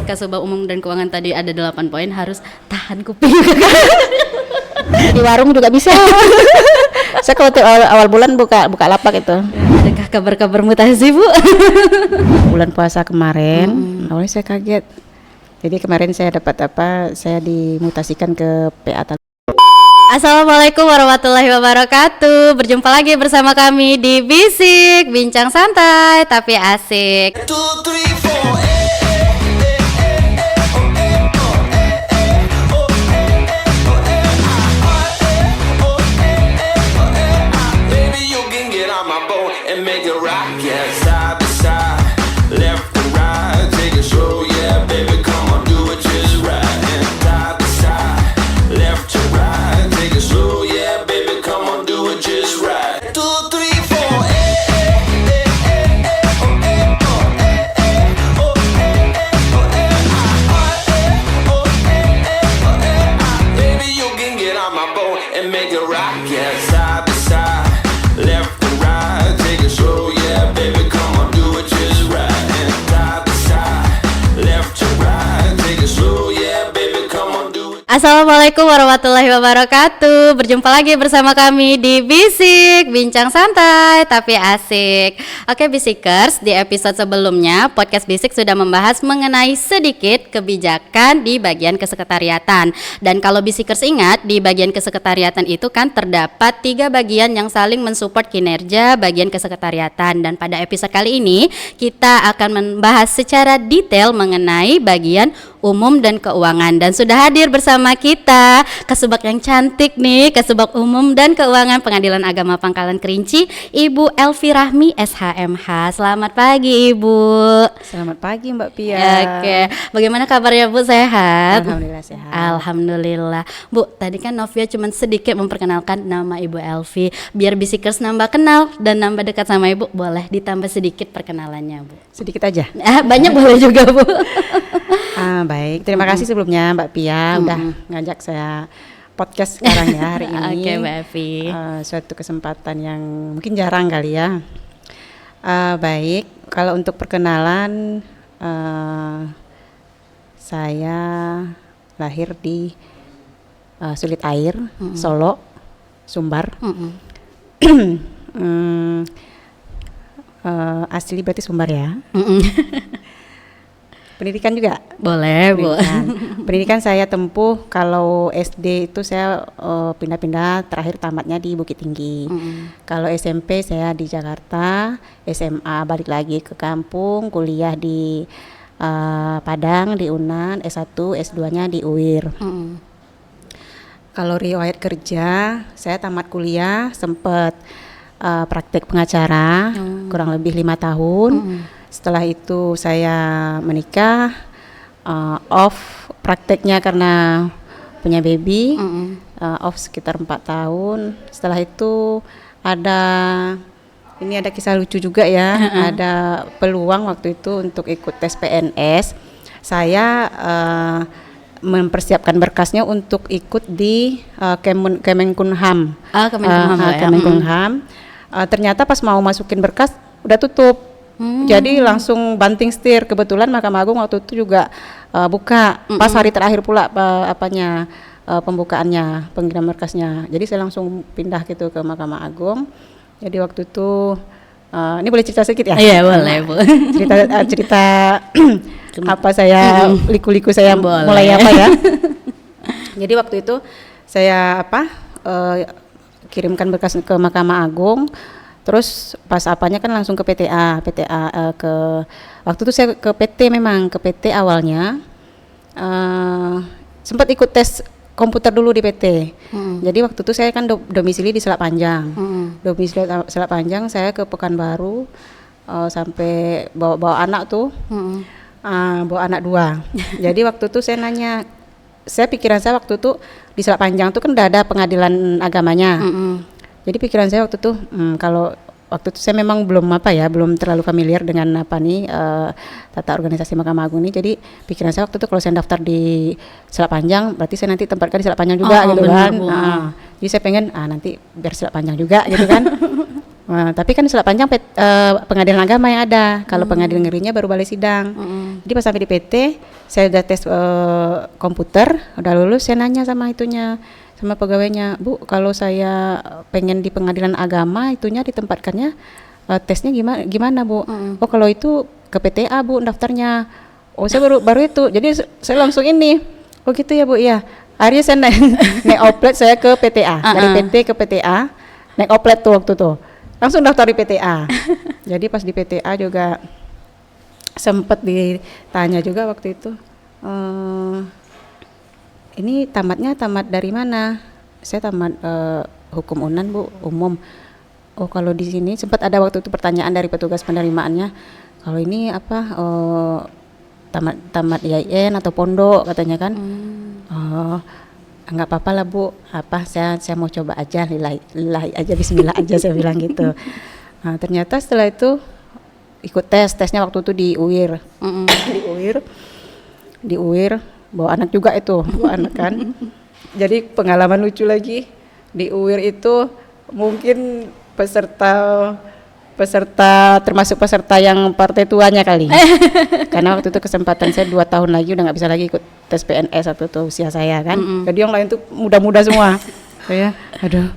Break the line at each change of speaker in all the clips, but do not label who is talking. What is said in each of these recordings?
Kasubag Umum dan Keuangan tadi ada 8 poin, harus tahan kuping.
Di warung juga bisa. Saya kalau awal bulan buka lapak itu.
Adakah kabar-kabar mutasi, Bu?
Bulan puasa kemarin, awalnya saya kaget. Jadi kemarin saya dapat saya dimutasikan ke PA.
Assalamualaikum warahmatullahi wabarakatuh. Berjumpa lagi bersama kami di Bisik, bincang santai tapi asik.
2, 3, 4. And make it rock, yeah, side by side, left and right, take it slow, yeah, baby, come on, do it just right. And side by side, left to right, take it slow, yeah, baby, come on, do it just right. 2, 3, 4, baby, you can get on my boat and make it rock, yeah, side by side, left.
Assalamualaikum warahmatullahi wabarakatuh. Berjumpa lagi bersama kami di Bisik, bincang santai tapi asik. Oke Bisikers, di episode sebelumnya podcast Bisik sudah membahas mengenai sedikit kebijakan di bagian kesekretariatan. Dan kalau Bisikers ingat, di bagian kesekretariatan itu kan terdapat 3 bagian yang saling mensupport kinerja bagian kesekretariatan. Dan pada episode kali ini kita akan membahas secara detail mengenai bagian umum dan keuangan. Dan sudah hadir bersama kita Kasubag yang cantik nih, Kasubag Umum dan Keuangan Pengadilan Agama Pangkalan Kerinci, Ibu Elvi Rahmi SHMH. Selamat pagi Ibu.
Selamat pagi Mbak Pia.
Oke, bagaimana kabarnya Bu, sehat?
Alhamdulillah sehat.
Alhamdulillah. Bu, tadi kan Novia cuma sedikit memperkenalkan nama Ibu Elvi. Biar Bisikers nambah kenal dan nambah dekat sama Ibu, boleh ditambah sedikit perkenalannya Bu?
Sedikit aja.
Banyak boleh juga Bu.
Baik, terima kasih sebelumnya Mbak Pia udah ngajak saya podcast sekarang ya hari ini.
Oke Mbak Elvi.
Suatu kesempatan yang mungkin jarang kali ya. Baik, kalau untuk perkenalan, saya lahir di Sulit Air, Solo, Sumbar. Asli berarti Sumbar ya. Pendidikan juga?
Boleh, Bu.
Pendidikan saya tempuh, kalau SD itu saya pindah-pindah, terakhir tamatnya di Bukit Tinggi. Kalau SMP saya di Jakarta, SMA balik lagi ke kampung, kuliah di Padang, di UNAN, S1, S2-nya di UIR. Kalau riwayat kerja, saya tamat kuliah, sempat praktek pengacara, kurang lebih 5 tahun. Setelah itu saya menikah, off prakteknya karena punya baby, off sekitar 4 tahun. Setelah itu ada kisah lucu juga ya, ada peluang waktu itu untuk ikut tes PNS. Saya mempersiapkan berkasnya untuk ikut di Kemenkumham. Kemenkumham. Ternyata pas mau masukin berkas udah tutup. Jadi langsung banting setir. Kebetulan Mahkamah Agung waktu itu juga buka pas hari terakhir pula pembukaannya, pengiriman berkasnya. Jadi saya langsung pindah gitu ke Mahkamah Agung. Jadi waktu itu ini boleh cerita sedikit ya?
Iya boleh Bu.
Cerita apa saya liku-liku saya mulai apa ya? Jadi waktu itu saya kirimkan berkas ke Mahkamah Agung. Terus pas apanya kan langsung ke PTA ke waktu itu saya ke PT, memang ke PT awalnya sempat ikut tes komputer dulu di PT. Jadi waktu itu saya kan domisili di Selak Panjang. Domisili Selak Panjang, saya ke Pekanbaru sampai bawa anak tuh. Bawa anak 2. Jadi waktu itu saya nanya, pikiran saya waktu itu di Selak Panjang tuh kan udah ada pengadilan agamanya. Jadi pikiran saya waktu itu, kalau waktu itu saya memang belum terlalu familiar dengan tata organisasi Mahkamah Agung ini. Jadi pikiran saya waktu itu kalau saya daftar di Selak Panjang, berarti saya nanti tempatkan di Selak Panjang juga gitu kan. Jadi saya pengen nanti biar Selak Panjang juga gitu kan. Tapi kan Selat Panjang pengadilan agama yang ada. Kalau pengadilan negerinya baru balai sidang. Jadi pas sampai di PT, saya udah tes komputer, udah lulus, saya nanya sama sama pegawainya, Bu, kalau saya pengen di pengadilan agama itunya ditempatkannya tesnya gimana Bu? Oh kalau itu ke PTA Bu daftarnya. Oh saya baru itu, jadi saya langsung ini. Oh gitu ya Bu, ya. Akhirnya saya naik oplet saya ke PTA, dari PT ke PTA, naik oplet tuh waktu tuh. Langsung daftar di PTA. Jadi pas di PTA juga sempat ditanya juga waktu itu, ini tamat dari mana? Saya tamat hukum UNAN Bu, umum. Oh kalau di sini sempat ada waktu itu pertanyaan dari petugas penerimaannya, kalau ini apa tamat IAIN atau pondok katanya kan. Oh nggak apa-apa lah Bu, saya mau coba aja, lillahi aja, bismillah aja saya bilang gitu. Nah, ternyata setelah itu ikut tesnya waktu itu di UIR. Di UIR bawa anak juga itu, bawa anak kan. Jadi pengalaman lucu lagi di UIR itu, mungkin termasuk peserta yang partai tuanya kali. Karena waktu itu kesempatan saya 2 tahun lagi udah nggak bisa lagi ikut tes PNS waktu itu usia saya kan. Jadi yang lain tuh muda-muda semua. Saya aduh.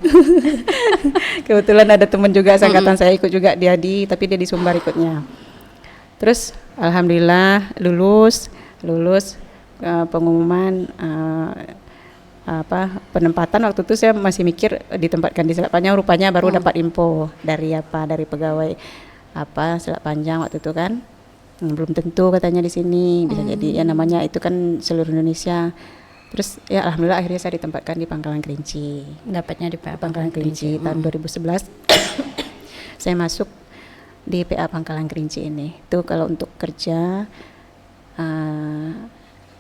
Kebetulan ada teman juga seangkatan saya ikut juga, tapi dia di Sumbar ikutnya. Terus alhamdulillah lulus pengumuman penempatan. Waktu itu saya masih mikir ditempatkan di Selat Panjang, rupanya baru dapat info dari pegawai Selat Panjang waktu itu kan. Belum tentu katanya di sini, bisa jadi ya namanya itu kan seluruh Indonesia. Terus ya alhamdulillah akhirnya saya ditempatkan di Pangkalan Kerinci.
Dapatnya di PA
Pangkalan Kerinci tahun 2011. Saya masuk di PA Pangkalan Kerinci ini. Itu kalau untuk kerja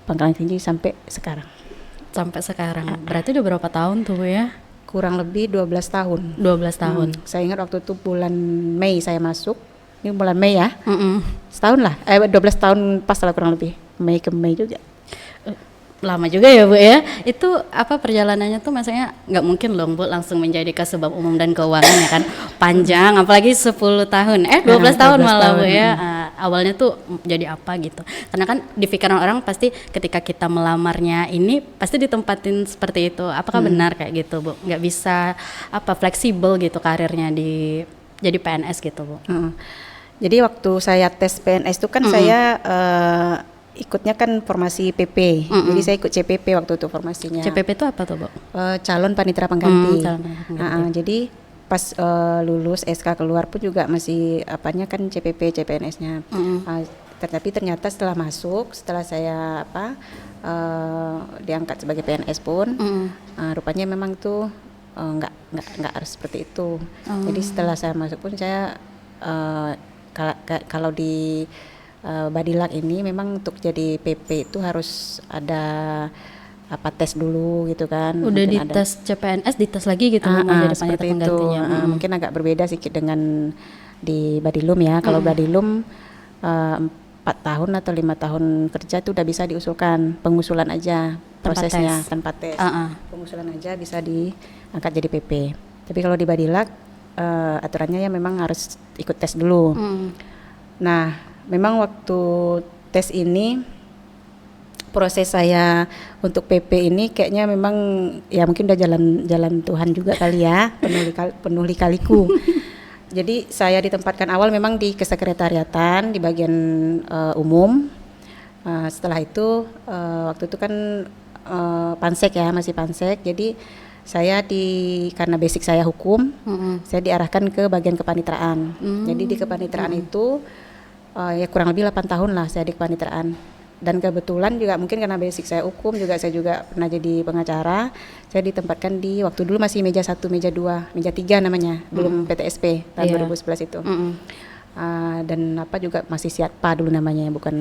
Pangkalan Kerinci sampai sekarang.
Berarti udah berapa tahun tuh Bu ya?
Kurang lebih 12 tahun.
12 tahun.
Saya ingat waktu itu bulan Mei saya masuk. Ini bulan Mei ya. Setahun lah. 12 tahun pas lah kurang lebih. Mei ke Mei juga.
Lama juga ya Bu ya. Itu perjalanannya tuh maksudnya nggak mungkin loh Bu langsung menjadi Kasubag Umum dan Keuangan ya kan. Panjang, apalagi 10 tahun. 12 tahun malah Bu ya. Awalnya tuh jadi apa gitu. Karena kan di pikiran orang pasti ketika kita melamarnya ini pasti ditempatin seperti itu. Apakah benar kayak gitu Bu? Nggak bisa fleksibel gitu karirnya jadi PNS gitu Bu.
Jadi waktu saya tes PNS itu kan saya ikutnya kan formasi PP. Jadi saya ikut CPP waktu itu formasinya.
CPP itu apa tuh Bu?
Calon panitera pengganti. Jadi pas lulus SK keluar pun juga masih kan CPP CPNS-nya. Tetapi ternyata setelah saya diangkat sebagai PNS pun rupanya memang tuh nggak harus seperti itu. Jadi setelah saya masuk pun saya kalau di Badilak ini memang untuk jadi PP itu harus ada tes dulu gitu kan.
Udah di tes CPNS, dites lagi gitu mau jadi panitera penggantinya.
Mungkin agak berbeda sedikit dengan di Badilum ya. Kalau Badilum 4 tahun atau 5 tahun kerja itu udah bisa diusulkan, pengusulan aja prosesnya tanpa tes. Pengusulan aja bisa diangkat jadi PP. Tapi kalau di Badilak aturannya ya memang harus ikut tes dulu. Nah memang waktu tes ini proses saya untuk PP ini kayaknya memang ya mungkin udah jalan Tuhan juga kali ya, penuh lika-liku. Jadi saya ditempatkan awal memang di kesekretariatan di bagian umum. Setelah itu waktu itu kan pansek ya, masih pansek. Jadi saya karena basic saya hukum, saya diarahkan ke bagian kepanitraan. Jadi di kepanitraan itu ya kurang lebih 8 tahun lah saya di kepanitraan. Dan kebetulan juga mungkin karena basic saya hukum juga, saya juga pernah jadi pengacara. Saya ditempatkan di waktu dulu masih meja 1, meja 2, meja 3 namanya, belum PTSP tahun 2011 itu. Dan juga masih Siatpa dulu namanya, bukan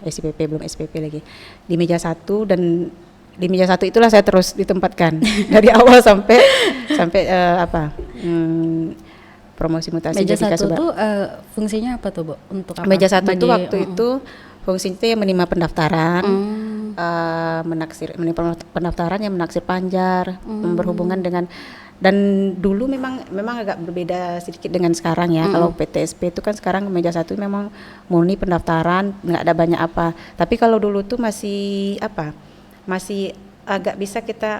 SPP, belum SPP lagi. Di meja 1 dan di meja 1 itulah saya terus ditempatkan dari awal sampai promosi mutasi.
Meja 1 tuh fungsinya apa tuh Bu? Untuk apa?
Meja 1 itu waktu itu fungsinya yang menerima pendaftaran, menaksir pendaftaran, yang menaksir panjar, berhubungan dengan Dan dulu memang agak berbeda sedikit dengan sekarang ya. Kalau PTSP itu kan sekarang meja 1 memang murni pendaftaran, nggak ada banyak apa. Tapi kalau dulu tuh masih agak bisa kita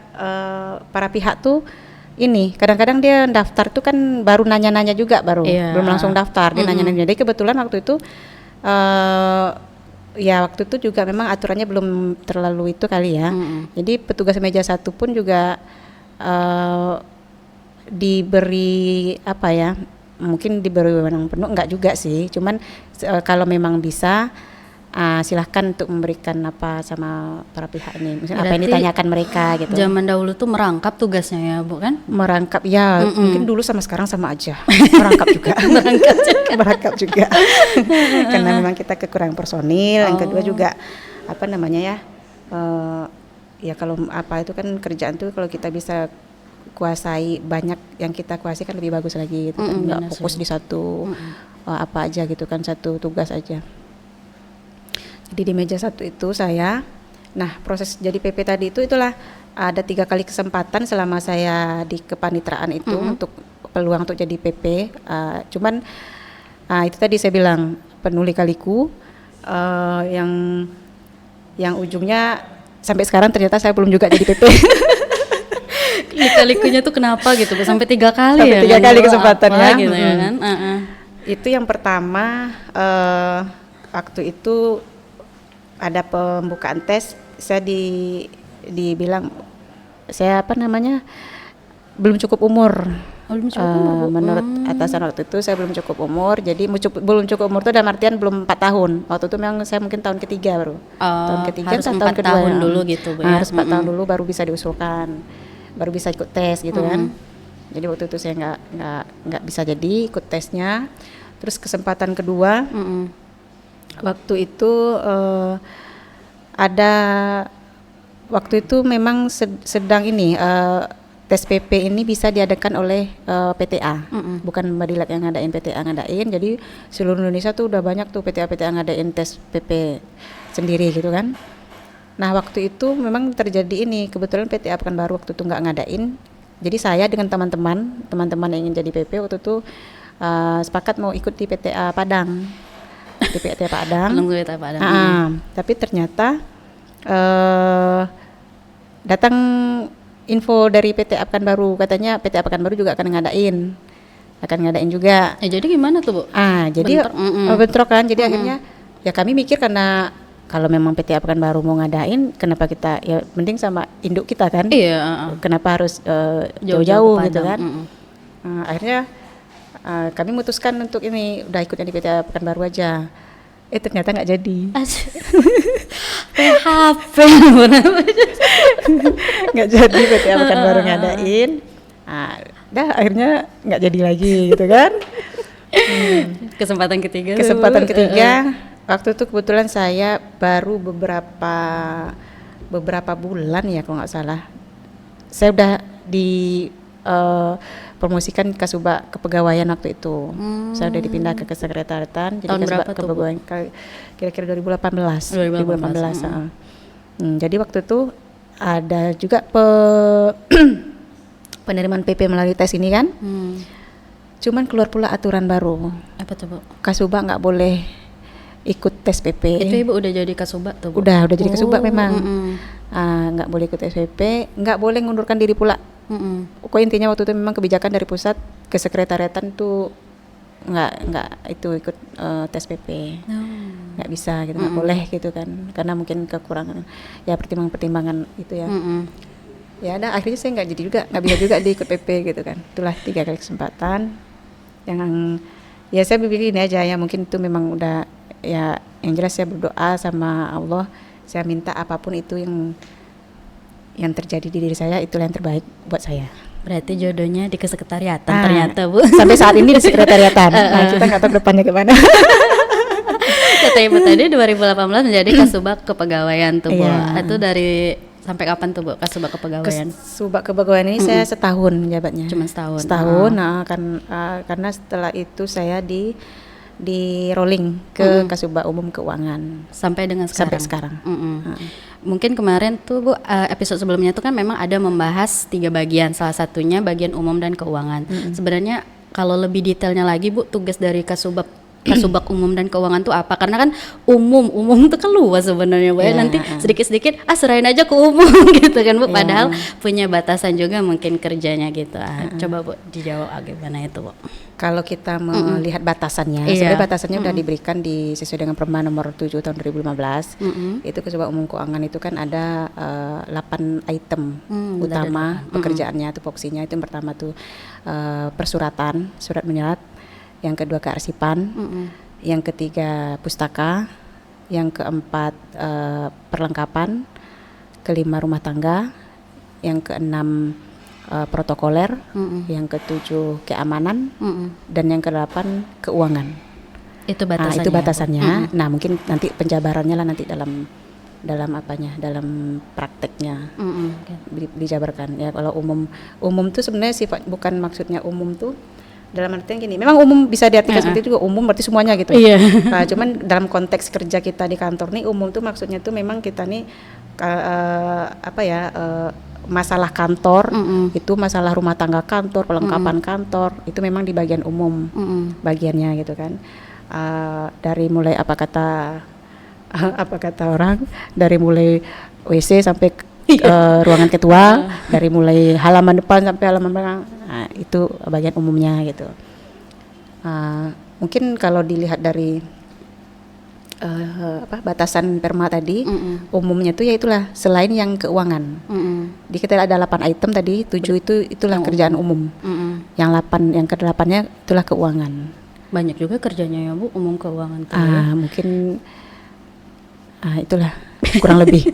para pihak tuh ini kadang-kadang dia daftar tuh kan baru nanya-nanya juga belum langsung daftar, dia nanya-nanya. Jadi kebetulan waktu itu ya waktu itu juga memang aturannya belum terlalu itu kali ya. Jadi petugas meja 1 pun juga diberi apa ya, mungkin diberi wewenang penuh, enggak juga sih, cuman kalau memang bisa silahkan untuk memberikan apa sama para pihak ini, misalnya apa yang ditanyakan mereka gitu.
Zaman dahulu tuh merangkap tugasnya ya Bu kan?
Merangkap ya, mungkin dulu sama sekarang sama aja, merangkap juga. merangkap juga. Karena memang kita kekurangan personil, yang kedua juga apa namanya ya, ya kalau apa itu kan kerjaan tuh kalau kita bisa kuasai banyak yang kita kuasai kan lebih bagus lagi gitu kan, nggak fokus di satu apa aja gitu kan, satu tugas aja. Jadi di meja 1 itu saya, nah proses jadi PP tadi itulah ada 3 kali kesempatan selama saya di kepanitraan itu untuk peluang untuk jadi PP, cuman itu tadi saya bilang penuh lika-liku yang ujungnya sampai sekarang ternyata saya belum juga jadi PP.
Lika-likunya tuh kenapa gitu Bu? Sampai 3 kali
sampai
ya?
3 kali kesempatan ya.
Gitu ya kan?
Itu yang pertama, waktu itu ada pembukaan tes, saya dibilang saya apa namanya belum cukup umur.
Belum cukup umur, Bu.
Menurut atasan waktu itu saya belum cukup umur, jadi belum cukup umur itu dalam artian belum 4 tahun. Waktu itu memang saya mungkin tahun ketiga baru. Tahun ketiga
harus
atau
4
tahun kedua
tahun
ya.
dulu gitu Bu ya?
Harus 4 tahun dulu baru bisa diusulkan, baru bisa ikut tes gitu kan. Jadi waktu itu saya nggak bisa jadi ikut tesnya. Terus kesempatan kedua, waktu itu ada waktu itu memang sedang ini tes PP ini bisa diadakan oleh PTA, bukan Madilak yang ngadain, PTA ngadain. Jadi seluruh Indonesia tuh udah banyak tuh PTA ngadain tes PP sendiri gitu kan. Nah waktu itu memang terjadi ini, kebetulan PTA Pekanbaru waktu itu nggak ngadain. Jadi saya dengan teman-teman yang ingin jadi PP waktu itu sepakat mau ikut di PTA Padang. Di PTA Padang. Tapi ternyata datang info dari PTA Pekanbaru, katanya PTA Pekanbaru juga akan ngadain juga.
Jadi gimana tuh Bu?
Jadi bentrok kan. Jadi akhirnya ya kami mikir karena kalau memang PTA Pekanbaru mau ngadain, kenapa kita ya mending sama induk kita kan?
Iya.
Kenapa harus jauh-jauh gitu kan? Akhirnya kami memutuskan untuk ini udah ikutnya di PTA Pekanbaru aja. Ternyata nggak jadi.
PHP
nggak jadi PTA Pekanbaru ngadain. Akhirnya nggak jadi lagi gitu kan.
Kesempatan ketiga.
Waktu itu kebetulan saya baru beberapa bulan ya kalau nggak salah. Saya udah promosikan Kasubag Kepegawaian waktu itu. Saya udah dipindah ke Kesekretariatan. Jadi
Tahun berapa tuh,
Kepegawaian kira-kira 2018. Jadi waktu itu ada juga penerimaan PP melalui tes ini kan. Cuman keluar pula aturan baru.
Apa tuh Bu?
Kasubag nggak boleh ikut tes PP.
Itu Ibu udah jadi Kasubag tuh Bu?
Udah jadi Kasubag memang. Nggak boleh ikut tes PP, nggak boleh ngundurkan diri pula. Pokoknya intinya waktu itu memang kebijakan dari pusat, Kesekretariatan tuh nggak itu ikut tes PP. Nggak bisa gitu, nggak boleh gitu kan, karena mungkin kekurangan ya pertimbangan itu ya. Ya ada, akhirnya saya nggak bisa juga diikut PP gitu kan. Itulah 3 kali kesempatan yang ya saya begini aja ya, mungkin itu memang udah ya, yang jelas saya berdoa sama Allah, saya minta apapun itu yang terjadi di diri saya, itulah yang terbaik buat saya.
Berarti jodohnya di Kesekretariatan ternyata Bu.
Sampai saat ini di Sekretariatan. Nah, kita nggak tahu depannya gimana.
Kata Ibu tadi 2018 menjadi Kasubag Kepegawaian tuh Bu. Itu dari sampai kapan tuh Bu Kasubag Kepegawaian?
Kasubag Kepegawaian ini saya setahun menjabatnya.
Cuma setahun.
Nah, karena setelah itu saya di rolling ke Kasubag Umum Keuangan
Sampai dengan sekarang.
sampai sekarang.
Mungkin kemarin tuh Bu, episode sebelumnya tuh kan memang ada membahas 3 bagian, salah satunya bagian umum dan keuangan. Sebenarnya kalau lebih detailnya lagi Bu, tugas dari Kasubag Umum dan Keuangan tuh apa? Karena kan umum tuh kan luas sebenarnya Bu. Ya. Nanti sedikit-sedikit serahin aja ke umum gitu kan Bu. Padahal punya batasan juga mungkin kerjanya gitu. Coba Bu dijawab gimana itu Bu?
Kalau kita melihat batasannya, sebenarnya batasannya udah diberikan sesuai dengan Perma nomor 7 tahun 2015. Itu Kasubag Umum Keuangan itu kan ada 8 item utama pekerjaannya, tupoksinya. Itu yang pertama tuh persuratan, surat menyurat. Yang kedua kearsipan, yang ketiga pustaka, yang keempat perlengkapan, kelima rumah tangga, yang keenam protokoler, yang ketujuh keamanan, dan yang kedelapan keuangan.
Itu batasannya.
Itu batasannya. Nah mungkin nanti penjabarannya lah nanti dalam prakteknya dijabarkan ya. Kalau umum tuh sebenarnya sifat bukan maksudnya umum tuh dalam artian gini, memang umum bisa diartikan seperti itu juga, umum berarti semuanya gitu. Nah, cuman dalam konteks kerja kita di kantor nih, umum tuh maksudnya tuh memang kita nih masalah kantor, itu masalah rumah tangga kantor, perlengkapan kantor, itu memang di bagian umum bagiannya gitu kan. Dari mulai apa kata orang, dari mulai WC sampai ruangan ketua, dari mulai halaman depan sampai halaman belakang, itu bagian umumnya gitu. Mungkin kalau dilihat dari batasan Perma tadi, umumnya tuh ya itulah selain yang keuangan. Di kita ada 8 item tadi, 7 itulah kerjaan umum. Yang 8, yang ke-8-nya itulah keuangan.
Banyak juga kerjanya ya Bu, umum keuangan tuh.
Mungkin itulah kurang lebih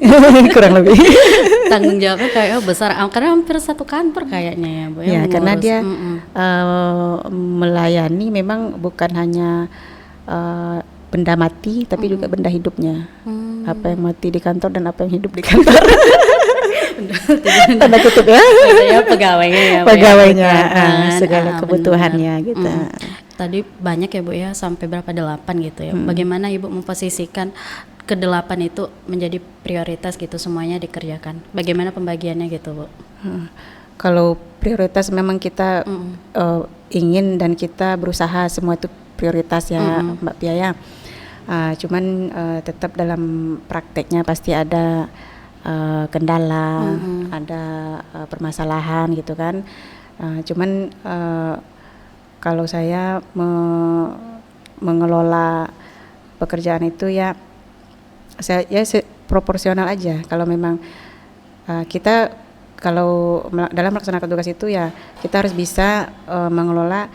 tanggung jawabnya kayak besar karena hampir satu kantor kayaknya ya Bu
ya, karena dia melayani memang bukan hanya benda mati tapi juga benda hidupnya. Apa yang mati di kantor dan apa yang hidup di kantor. Tanda kutip ya. Pegawainya segala kebutuhannya gitu.
Tadi banyak ya Bu ya, sampai berapa 8 gitu ya. Bagaimana Ibu memposisikan ke-8 itu menjadi prioritas gitu, semuanya dikerjakan. Bagaimana pembagiannya gitu Bu?
Kalau prioritas memang kita ingin dan kita berusaha semua itu prioritas ya Mbak Pia ya. Cuman tetap dalam prakteknya pasti ada kendala, ada permasalahan gitu kan. Cuman kalau saya mengelola pekerjaan itu ya saya proporsional aja. Kalau memang kita kalau dalam melaksanakan tugas itu ya kita harus bisa mengelola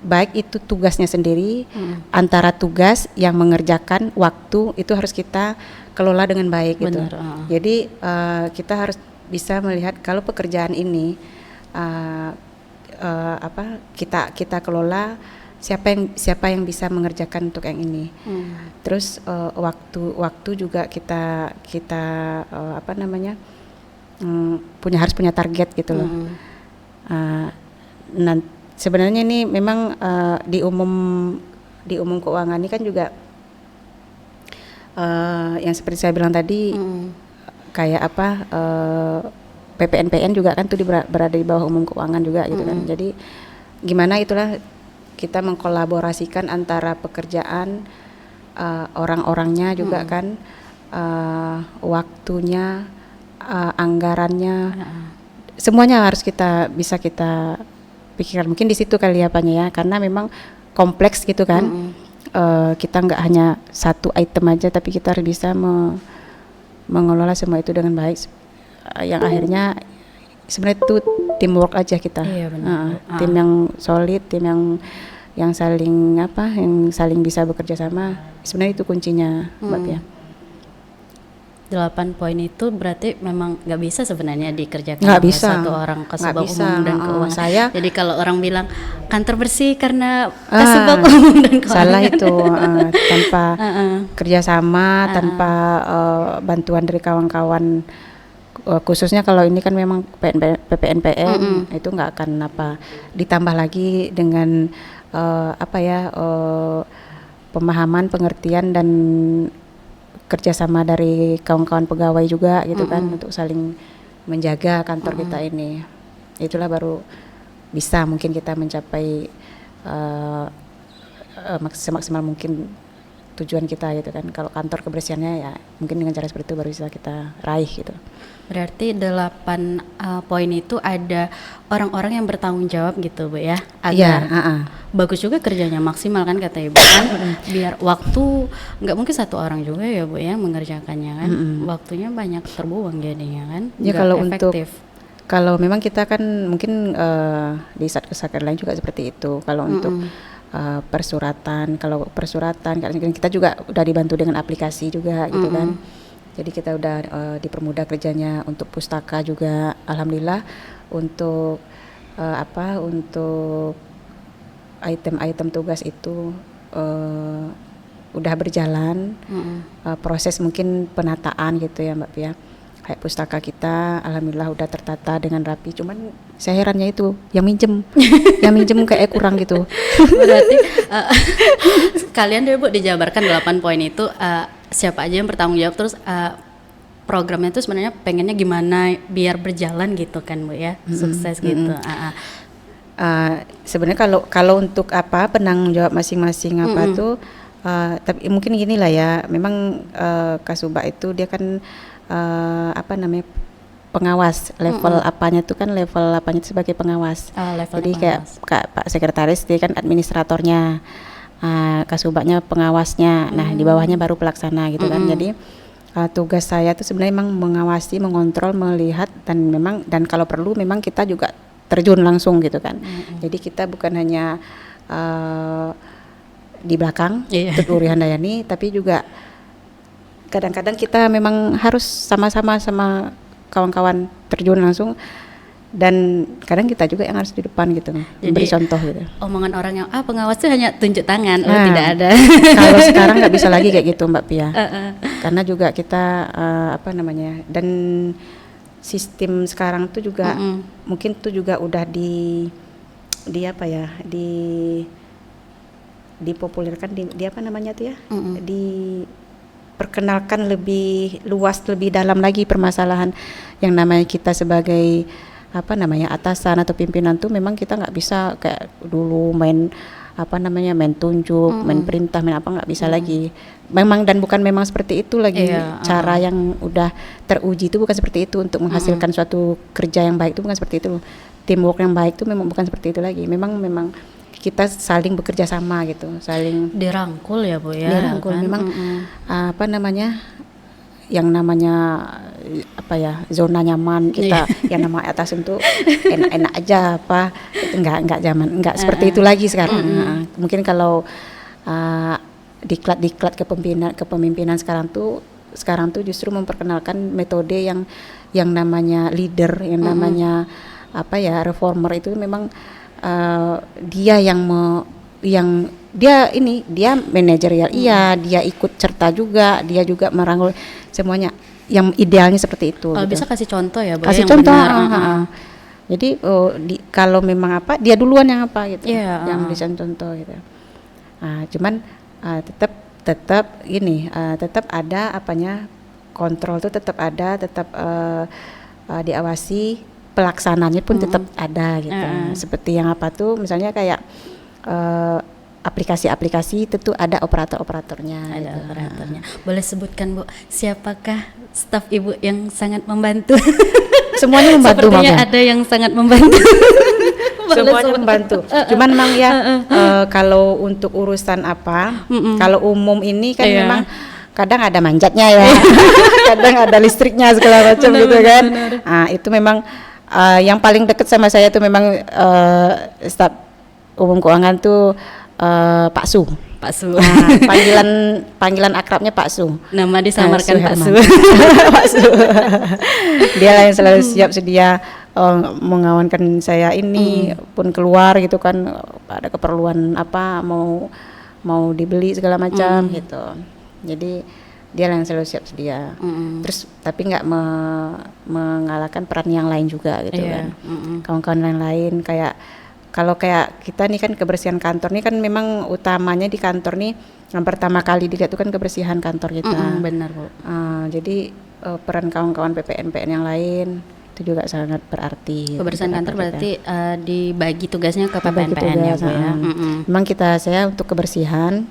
baik itu tugasnya sendiri, antara tugas yang mengerjakan waktu itu harus kita kelola dengan baik. Benar, gitu. Jadi kita harus bisa melihat kalau pekerjaan ini kita kelola siapa yang bisa mengerjakan untuk yang ini. Terus waktu juga kita harus punya target gitu loh. Sebenarnya ini memang di umum keuangan ini kan juga yang seperti saya bilang tadi kayak PPNPN juga kan tuh berada di bawah umum keuangan juga gitu kan. Jadi gimana itulah kita mengkolaborasikan antara pekerjaan, orang-orangnya juga kan, waktunya, anggarannya, semuanya harus bisa kita pikirkan. Mungkin di situ kali ya, karena memang kompleks gitu kan. Kita nggak hanya satu item aja, tapi kita harus bisa mengelola semua itu dengan baik. Yang akhirnya sebenarnya itu teamwork aja kita. Iya, tim yang solid, tim yang saling bisa bekerja sama. Sebenarnya itu kuncinya, Mbak Pia.
8 poin itu berarti memang nggak bisa sebenarnya dikerjakan
oleh
satu orang Kasubag Umum dan Keuangan. Jadi kalau orang bilang kantor bersih karena Kasubag Umum dan Keuangan,
salah itu. Tanpa kerjasama, tanpa bantuan dari kawan-kawan, khususnya kalau ini kan memang PPNPN itu nggak akan ditambah lagi dengan pemahaman, pengertian dan kerjasama dari kawan-kawan pegawai juga gitu kan, untuk saling menjaga kantor kita ini. Itulah baru bisa mungkin kita mencapai semaksimal mungkin tujuan kita gitu kan. Kalau kantor kebersihannya ya mungkin dengan cara seperti itu baru bisa kita raih gitu.
Berarti 8 poin itu ada orang-orang yang bertanggung jawab gitu Bu ya, agar bagus juga kerjanya maksimal kan kata Ibu kan. Biar waktu nggak mungkin satu orang juga ya Bu ya mengerjakannya kan, waktunya banyak terbuang jadinya kan,
Ya
nggak
kalau
efektif.
kalau memang kita kan mungkin di satker lain juga seperti itu. Kalau untuk persuratan, kalau persuratan kita juga udah dibantu dengan aplikasi juga gitu kan. Jadi kita udah dipermudah kerjanya. Untuk pustaka juga alhamdulillah, untuk untuk item-item tugas itu udah berjalan. Proses mungkin penataan gitu ya Mbak Pia. Kayak pustaka kita alhamdulillah udah tertata dengan rapi. Cuman saya herannya itu yang minjem kayak kurang gitu.
Berarti kalian deh Bu dijabarkan 8 poin itu, siapa aja yang bertanggung jawab, terus programnya itu sebenarnya pengennya gimana biar berjalan gitu kan Bu ya, sukses gitu.
Sebenarnya kalau untuk penanggung jawab masing-masing tuh, tapi mungkin gini lah ya, memang Kasubag itu dia kan pengawas, level apanya itu kan, level apanya itu sebagai pengawas. Jadi pengawas. Kayak Pak Sekretaris dia kan administratornya, Kasubagnya pengawasnya. Nah di bawahnya baru pelaksana gitu kan. Jadi tugas saya itu sebenarnya memang mengawasi, mengontrol, melihat, dan kalau perlu memang kita juga terjun langsung gitu kan. Jadi kita bukan hanya di belakang untuk Uri Handayani, tapi juga kadang-kadang kita memang harus sama-sama sama kawan-kawan terjun langsung, dan kadang kita juga yang harus di depan gitu, beri contoh gitu.
Omongan orang yang pengawas itu hanya tunjuk tangan, tidak ada.
Kalau sekarang nggak bisa lagi kayak gitu Mbak Pia, karena juga kita dan sistem sekarang tuh juga mungkin tuh juga udah dipopulerkan, perkenalkan lebih luas, lebih dalam lagi permasalahan yang namanya kita sebagai atasan atau pimpinan tuh. Memang kita nggak bisa kayak dulu main tunjuk, main perintah, nggak bisa lagi. Memang bukan seperti itu lagi. Cara yang udah teruji itu bukan seperti itu untuk menghasilkan suatu kerja yang baik, itu bukan seperti itu. Teamwork yang baik itu memang bukan seperti itu lagi. Memang kita saling bekerja sama gitu, saling
dirangkul ya Bu ya.
Dirangkul kan? Memang yang namanya zona nyaman kita, yang nama atas itu enak-enak aja enggak seperti itu lagi sekarang. Mungkin kalau diklat kepemimpinan sekarang tuh justru memperkenalkan metode yang namanya leader, yang namanya reformer itu memang dia dia manajerial, dia ikut serta juga, dia juga merangkul semuanya. Yang idealnya seperti itu.
Gitu. Bisa kasih contoh ya Bu?
Kasih
yang
contoh. Jadi kalau memang dia duluan yang gitu, yang bisa contoh gitu. Cuman tetap ada kontrol tuh tetap ada, tetap diawasi. Pelaksananya pun tetap ada gitu. Seperti yang misalnya kayak aplikasi-aplikasi itu ada operatornya.
Ada
gitu.
operatornya. Boleh sebutkan Bu, siapakah staf Ibu yang sangat membantu?
Semuanya membantu.
Sepertinya ada yang sangat membantu.
Semuanya membantu. Cuman memang kalau untuk urusan kalau umum ini kan memang kadang ada manjatnya ya, kadang ada listriknya segala macam gitu kan. Itu memang yang paling dekat sama saya tuh memang staf umum keuangan tuh Pak Su.
Pak Su.
Panggilan akrabnya Pak Su.
Nama disamarkan Pak Su.
Pak Su. Dia lah yang selalu siap sedia mengawankan saya ini pun keluar gitu kan, ada keperluan mau dibeli segala macam gitu. Jadi dia yang selalu siap sedia. Terus tapi nggak mengalahkan peran yang lain juga gitu kan. Kawan-kawan lain kayak Kalau kayak kita nih kan kebersihan kantor nih kan memang utamanya di kantor nih yang pertama kali dilihat itu kan kebersihan kantor kita.
Benar Bu.
Jadi peran kawan-kawan PPN yang lain itu juga sangat berarti.
Kebersihan kantor berarti dibagi tugasnya ke
Dibagi
PPN ya
tugas,
Bu ya.
Memang saya untuk kebersihan.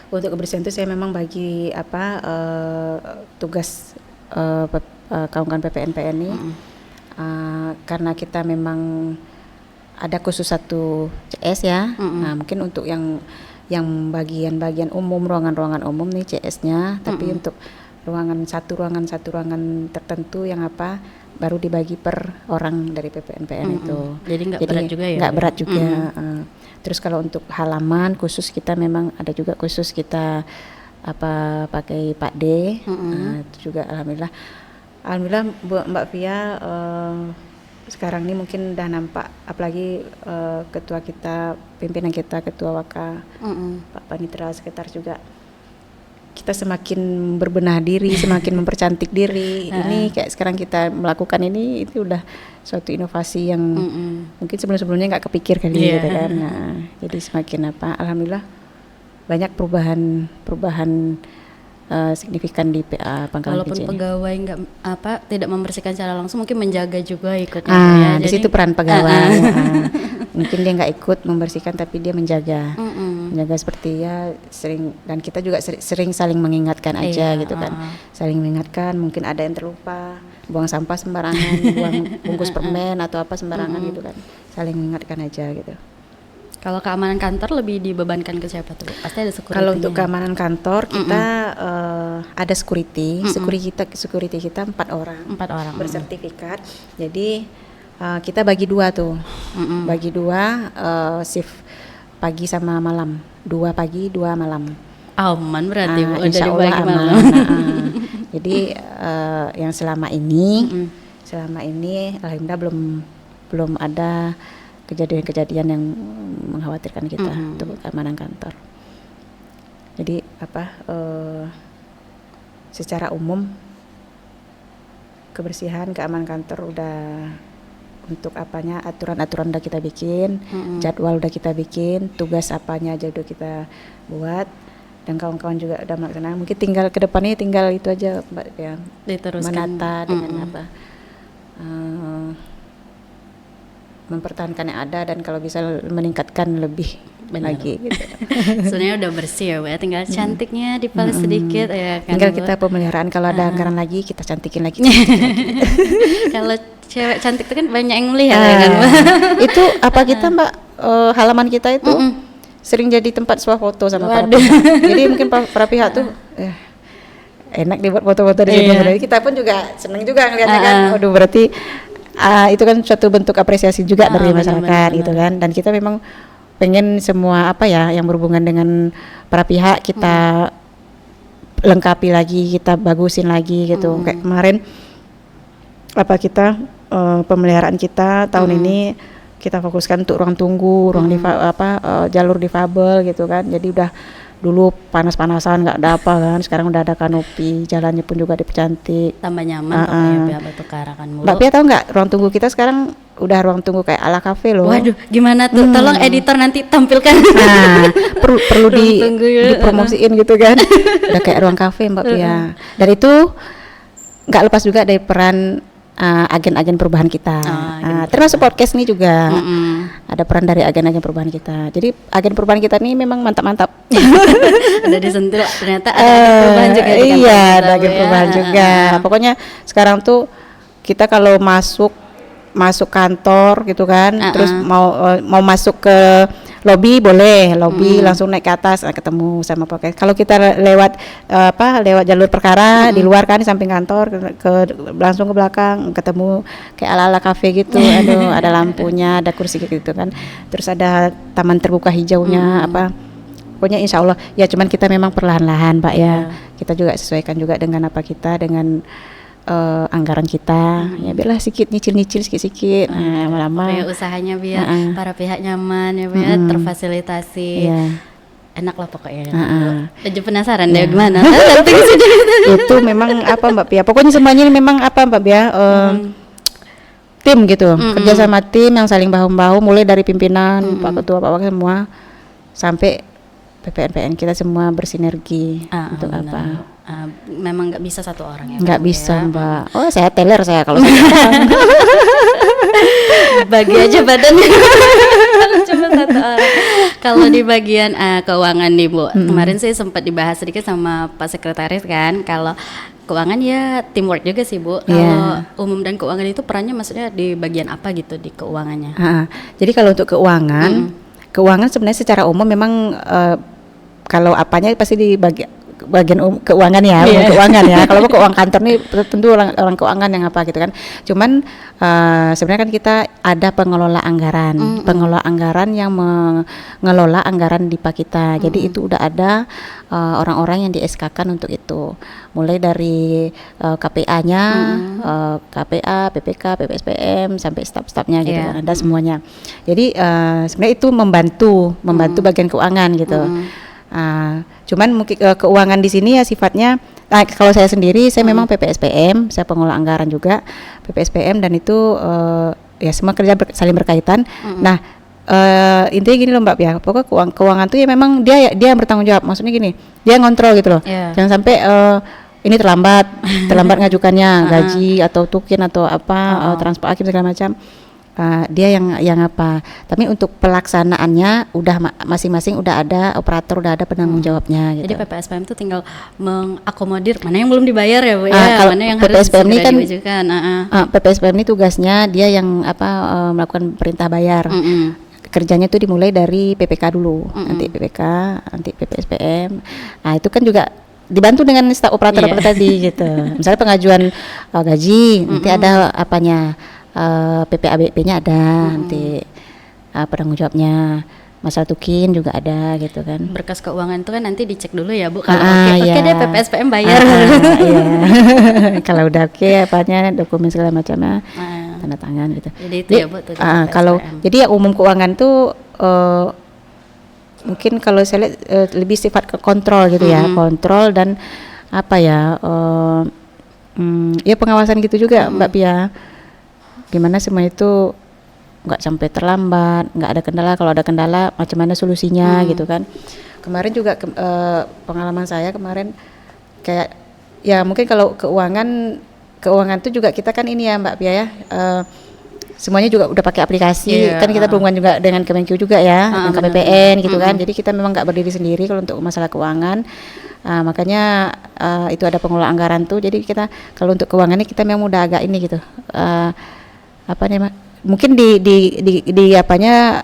Untuk kebersihan itu saya memang bagi tugas kawan-kawan PPN ini karena kita memang ada khusus satu CS ya. Nah, mungkin untuk yang bagian-bagian umum, ruangan-ruangan umum nih CS-nya, tapi untuk ruangan satu tertentu yang baru dibagi per orang dari PPN itu.
Jadi nggak berat juga ya?
Nggak berat juga. Terus kalau untuk halaman khusus kita memang ada juga khusus kita pakai Pak D. Itu juga alhamdulillah Mbak Via sekarang ini mungkin udah nampak, apalagi ketua kita, pimpinan kita, ketua Waka, Pak Panitra, sekretaris juga, kita semakin berbenah diri, semakin mempercantik diri. Ini kayak sekarang kita melakukan ini, itu udah suatu inovasi yang mungkin sebelumnya nggak kepikir kali gitu kan. Nah, jadi semakin alhamdulillah banyak perubahan signifikan di PA Pangkalan
Walaupun
PJ.
pegawai tidak membersihkan secara langsung, mungkin menjaga juga ikutnya.
Di situ peran pegawai. Mungkin dia nggak ikut membersihkan, tapi dia menjaga seperti ya sering, dan kita juga sering saling mengingatkan aja gitu kan. Saling mengingatkan, mungkin ada yang terlupa buang sampah sembarangan, buang bungkus permen atau apa sembarangan gitu kan. Saling mengingatkan aja gitu.
Kalau keamanan kantor lebih dibebankan ke siapa tuh? Pasti ada security.
Kalau untuk keamanan kantor kita ada security kita 4 orang.
4 orang
bersertifikat. Jadi kita bagi 2 tuh. Bagi 2 shift pagi sama malam. 2 pagi, 2 malam.
Aman berarti Bu, udah
insya Allah
dibagi
aman.
malam.
Jadi yang selama ini alhamdulillah belum ada kejadian-kejadian yang mengkhawatirkan kita untuk keamanan kantor. Jadi secara umum kebersihan, keamanan kantor udah untuk aturan-aturan udah kita bikin, jadwal udah kita bikin, tugas apanya aja udah kita buat, dan kawan-kawan juga udah melaksanakan. Mungkin tinggal ke depannya tinggal itu aja Mbak ya,
diteruskan,
menata dengan mempertahankan yang ada, dan kalau bisa meningkatkan lebih lagi gitu.
Sebenarnya udah bersih ya Bu ya, tinggal cantiknya dipalis sedikit ya kan.
Tinggal
Bu?
kita pemeliharaan, kalau ada anggaran lagi kita cantikin lagi.
Kalau cewek cantik itu kan banyak yang melihat ya kan Bu.
Itu kita Mbak, halaman kita itu sering jadi tempat swafoto sama para
Waduh.
pihak. Jadi mungkin para pihak tuh enak dibuat foto-foto di situ. Jadi kita pun juga seneng juga ngeliatnya kan. Waduh, berarti itu kan suatu bentuk apresiasi juga dari masyarakat benar. Gitu kan. Dan kita memang pengen semua yang berhubungan dengan para pihak kita lengkapi lagi, kita bagusin lagi gitu. Kayak kemarin kita pemeliharaan kita tahun ini kita fokuskan untuk ruang tunggu, ruang jalur difabel gitu kan. Jadi udah dulu panas-panasan nggak ada apa kan, sekarang udah ada kanopi, jalannya pun juga dipercantik,
tambah nyaman pokoknya batu karakan mulu.
Mbak Pia tahu nggak, ruang tunggu kita sekarang udah ruang tunggu kayak ala kafe loh.
Waduh, gimana tuh? Tolong editor nanti tampilkan.
Perlu dipromosiin gitu kan. Udah kayak ruang kafe Mbak Pia. Dan itu nggak lepas juga dari peran agen-agen perubahan kita. Termasuk podcast ini juga ada peran dari agen-agen perubahan kita. Jadi agen perubahan kita ini memang mantap-mantap.
Udah disentuh ternyata ada agen perubahan juga.
Iya, ada agen perubahan juga. Pokoknya sekarang tuh kita kalau masuk kantor gitu kan, terus mau masuk ke lobby boleh, langsung naik ke atas ketemu sama podcast. Kalau kita lewat jalur perkara di luar kan, di samping kantor langsung ke belakang ketemu kayak ala-ala kafe gitu. Aduh, ada lampunya, ada kursi gitu kan. Terus ada taman terbuka hijaunya pokoknya insya Allah ya, cuman kita memang perlahan-lahan Pak ya. Kita juga sesuaikan juga dengan dengan anggaran kita, ya biarlah nyicil sikit-sikit, lama-lama
ya usahanya biar para pihak nyaman ya biar terfasilitasi, enak lah pokoknya. Aja penasaran deh gimana?
Itu memang Mbak Pia, pokoknya semuanya ini memang Mbak Pia, tim gitu, kerja sama tim yang saling bahu-bahu, mulai dari pimpinan, Pak Ketua, Pak Wakil semua, sampai PPN kita semua bersinergi untuk apa?
Memang nggak bisa satu orang ya?
Nggak
Bu,
bisa
ya?
Mbak. Oh saya teller saya kalau saya
Bagi aja badannya. Kalau cuma satu orang. Kalau di bagian keuangan nih Bu, kemarin sih sempat dibahas sedikit sama Pak Sekretaris kan, kalau keuangan ya teamwork juga sih Bu. Kalau umum dan keuangan itu perannya maksudnya di bagian apa gitu di keuangannya?
Jadi kalau untuk keuangan sebenarnya secara umum memang kalau apanya pasti di bagian keuangan ya, keuangan ya. Kalau keuangan kantor nih tentu orang keuangan yang apa gitu kan. Cuman sebenarnya kan kita ada pengelola anggaran yang mengelola anggaran DIPA kita. Jadi itu udah ada orang-orang yang di SK-kan untuk itu. Mulai dari KPA-nya, KPA, PPK, PPSPM sampai staf-stafnya gitu kan, ada semuanya. Jadi sebenarnya itu membantu bagian keuangan gitu. Cuman mungkin keuangan di sini ya sifatnya, kalau saya sendiri saya memang PPSPM, saya pengelola anggaran juga PPSPM, dan itu ya semua kerja saling berkaitan. Nah intinya gini loh Mbak Pia, pokoknya keuangan tuh ya memang dia yang bertanggung jawab, maksudnya gini, dia ngontrol gitu loh, jangan sampai ini terlambat ngajukannya gaji atau tukin atau apa transfer akhir segala macam. Dia yang apa, tapi untuk pelaksanaannya udah masing-masing udah ada operator, udah ada penanggung jawabnya gitu.
Jadi PPSPM itu tinggal mengakomodir mana yang belum dibayar ya Bu
kalau
mana yang
PPSPM
harus
ini kan
diwujudkan.
PPSPM ini tugasnya dia yang melakukan perintah bayar. Kerjanya itu dimulai dari PPK dulu, nanti PPK, nanti PPSPM. Nah itu kan juga dibantu dengan staf operator tadi gitu. Misalnya pengajuan gaji, nanti ada apanya, PPABP-nya ada, nanti penanggung jawabnya, masalah tukin juga ada gitu kan.
Berkas keuangan itu kan nanti dicek dulu ya Bu, kalau oke deh PPSPM bayar.
Iya. Kalau udah oke apanya, dokumen segala macamnya, tanda tangan gitu.
Jadi itu ya Bu,
kalau jadi yang umum keuangan tuh mungkin kalau saya lihat lebih sifat ke kontrol gitu ya, kontrol dan apa ya, ya pengawasan gitu juga Mbak Pia. Gimana semua itu nggak sampai terlambat, nggak ada kendala, kalau ada kendala macam mana solusinya gitu kan. Kemarin juga pengalaman saya kemarin kayak ya mungkin kalau keuangan itu juga kita kan ini ya Mbak Pia ya, semuanya juga udah pakai aplikasi kan, kita berhubungan juga dengan Kemenkeu juga ya, dengan KPPN gitu kan. Jadi kita memang nggak berdiri sendiri kalau untuk masalah keuangan. Makanya itu ada pengelola anggaran tuh. Jadi kita kalau untuk keuangannya kita memang udah agak ini gitu, apa nih mungkin di apanya,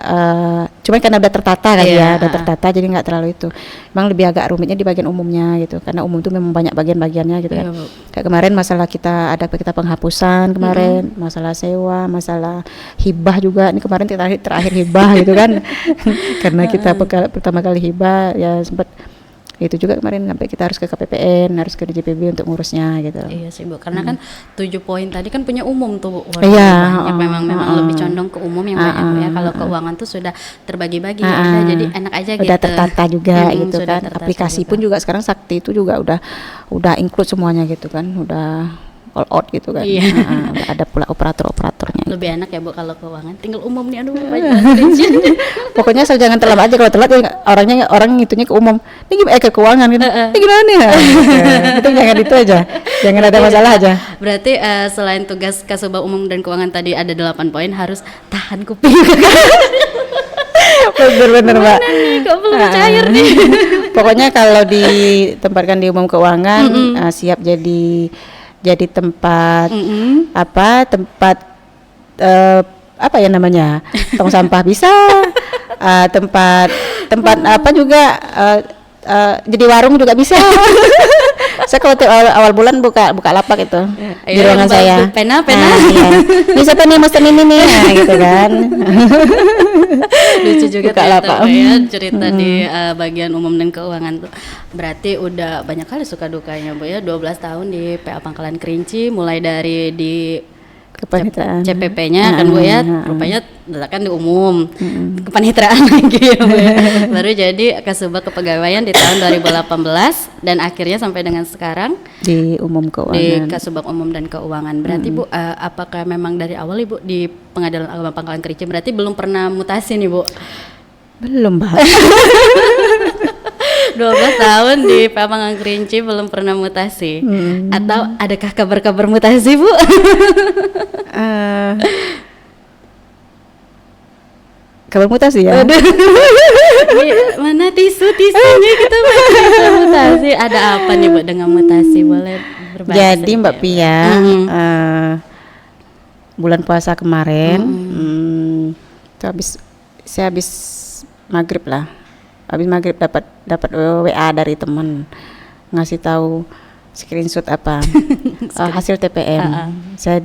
cuman karena udah tertata kali ya, udah tertata jadi nggak terlalu itu. Memang lebih agak rumitnya di bagian umumnya gitu, karena umum itu memang banyak bagian-bagiannya gitu kan. Kayak kemarin masalah kita penghapusan kemarin, masalah sewa, masalah hibah juga. Ini kemarin terakhir hibah gitu kan. Karena kita pertama kali hibah ya sempat itu juga kemarin, sampai kita harus ke KPPN, harus ke DJPB untuk ngurusnya gitu. Iya
sih Bu, karena kan 7 poin tadi kan punya umum tuh Bu. Memang lebih condong ke umum yang banyak ya. Kalau keuangan tuh sudah terbagi-bagi jadi enak aja
udah gitu. Tertata juga gitu kan. Aplikasi pun juga sekarang Sakti itu juga udah include semuanya gitu kan. Udah all out gitu kan. Udah ada pula operatornya.
Lebih enak ya Bu kalau keuangan. Tinggal umum nih, aduh banyak.
Pokoknya asal jangan terlambat aja, kalau telat ya orang ngitunya ke umum. Ini gimana ke keuangan gitu. Ini gimana nih? Itu jangan itu aja. Jangan ada masalah aja.
Berarti selain tugas Kasubag Umum dan Keuangan tadi ada 8 poin, harus tahan kuping.
Bener Mbak.
Kok belum cair nih.
Pokoknya kalau ditempatkan di umum keuangan, siap jadi tempat apa ya namanya, tong sampah bisa, tempat apa juga, jadi warung juga bisa. Saya kalau awal bulan buka lapak itu di ruangan saya.
Pena.
Ini siapa nih mesen ini nih, gitu kan.
Lucu juga ternyata ya cerita di bagian umum dan keuangan tuh. Berarti udah banyak kali suka dukanya Bu ya, 12 tahun di PA Pangkalan Kerinci, mulai dari di
Kepanitraan.
CPP-nya kan Bu ya, rupanya letakkan di umum, kepanitraan lagi ya Bu ya. Baru jadi Kasubag Kepegawaian di tahun 2018 dan akhirnya sampai dengan sekarang
Di umum
di
keuangan.
Kasubag Umum dan Keuangan. Berarti Bu, apakah memang dari awal Ibu di Pengadilan Agama Pangkalan Kerinci berarti belum pernah mutasi nih Bu?
Belum, Mbak.
12 tahun di PA Pangkalan Kerinci belum pernah mutasi. Atau adakah kabar-kabar mutasi Bu?
Kabar mutasi ya.
Ini mana tisu-tisunya kita bisa mutasi. Ada apa nih Bu dengan mutasi? Boleh berbagi
Jadi
sedikit,
Mbak
Bu?
Pia, bulan puasa kemarin, itu saya habis maghrib lah. Habis maghrib dapat WA dari teman ngasih tahu screenshot apa hasil TPM. Saya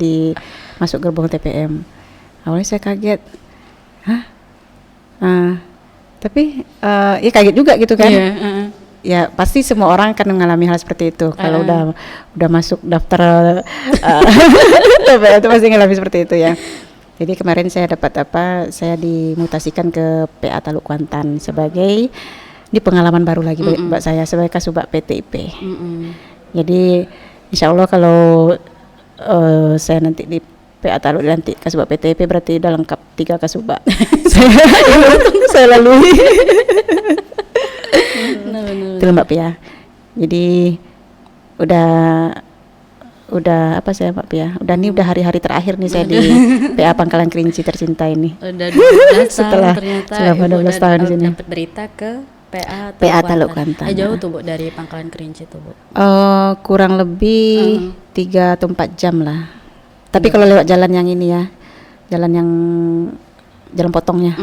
masuk gerbong TPM. Awalnya saya kaget, hah? Tapi ya kaget juga gitu kan.
Iya,
Ya pasti semua orang akan mengalami hal seperti itu kalau udah masuk daftar TPM itu pasti mengalami seperti itu ya. Jadi kemarin saya saya dimutasikan ke PA Taluk Kuantan sebagai ini pengalaman baru lagi buat saya sebagai Kasubag PTIP. Jadi insya Allah kalau saya nanti di PA Taluk nanti Kasubag PTIP berarti udah lengkap 3 Kasubag. saya lalui. Itu Mbak Pia. Jadi udah apa saya Mbak Pia? Udah hari-hari terakhir nih saya di PA Pangkalan Kerinci tercinta ini.
Udah 12
Setelah
tahun ternyata
selama 12 tahun di sini.
dapat berita ke PA
Taluk Kuantan.
Jauh tuh Bu dari Pangkalan Kerinci tuh Bu.
Kurang lebih 3 atau 4 jam lah. Tapi kalau lewat jalan yang ini ya, jalan potongnya.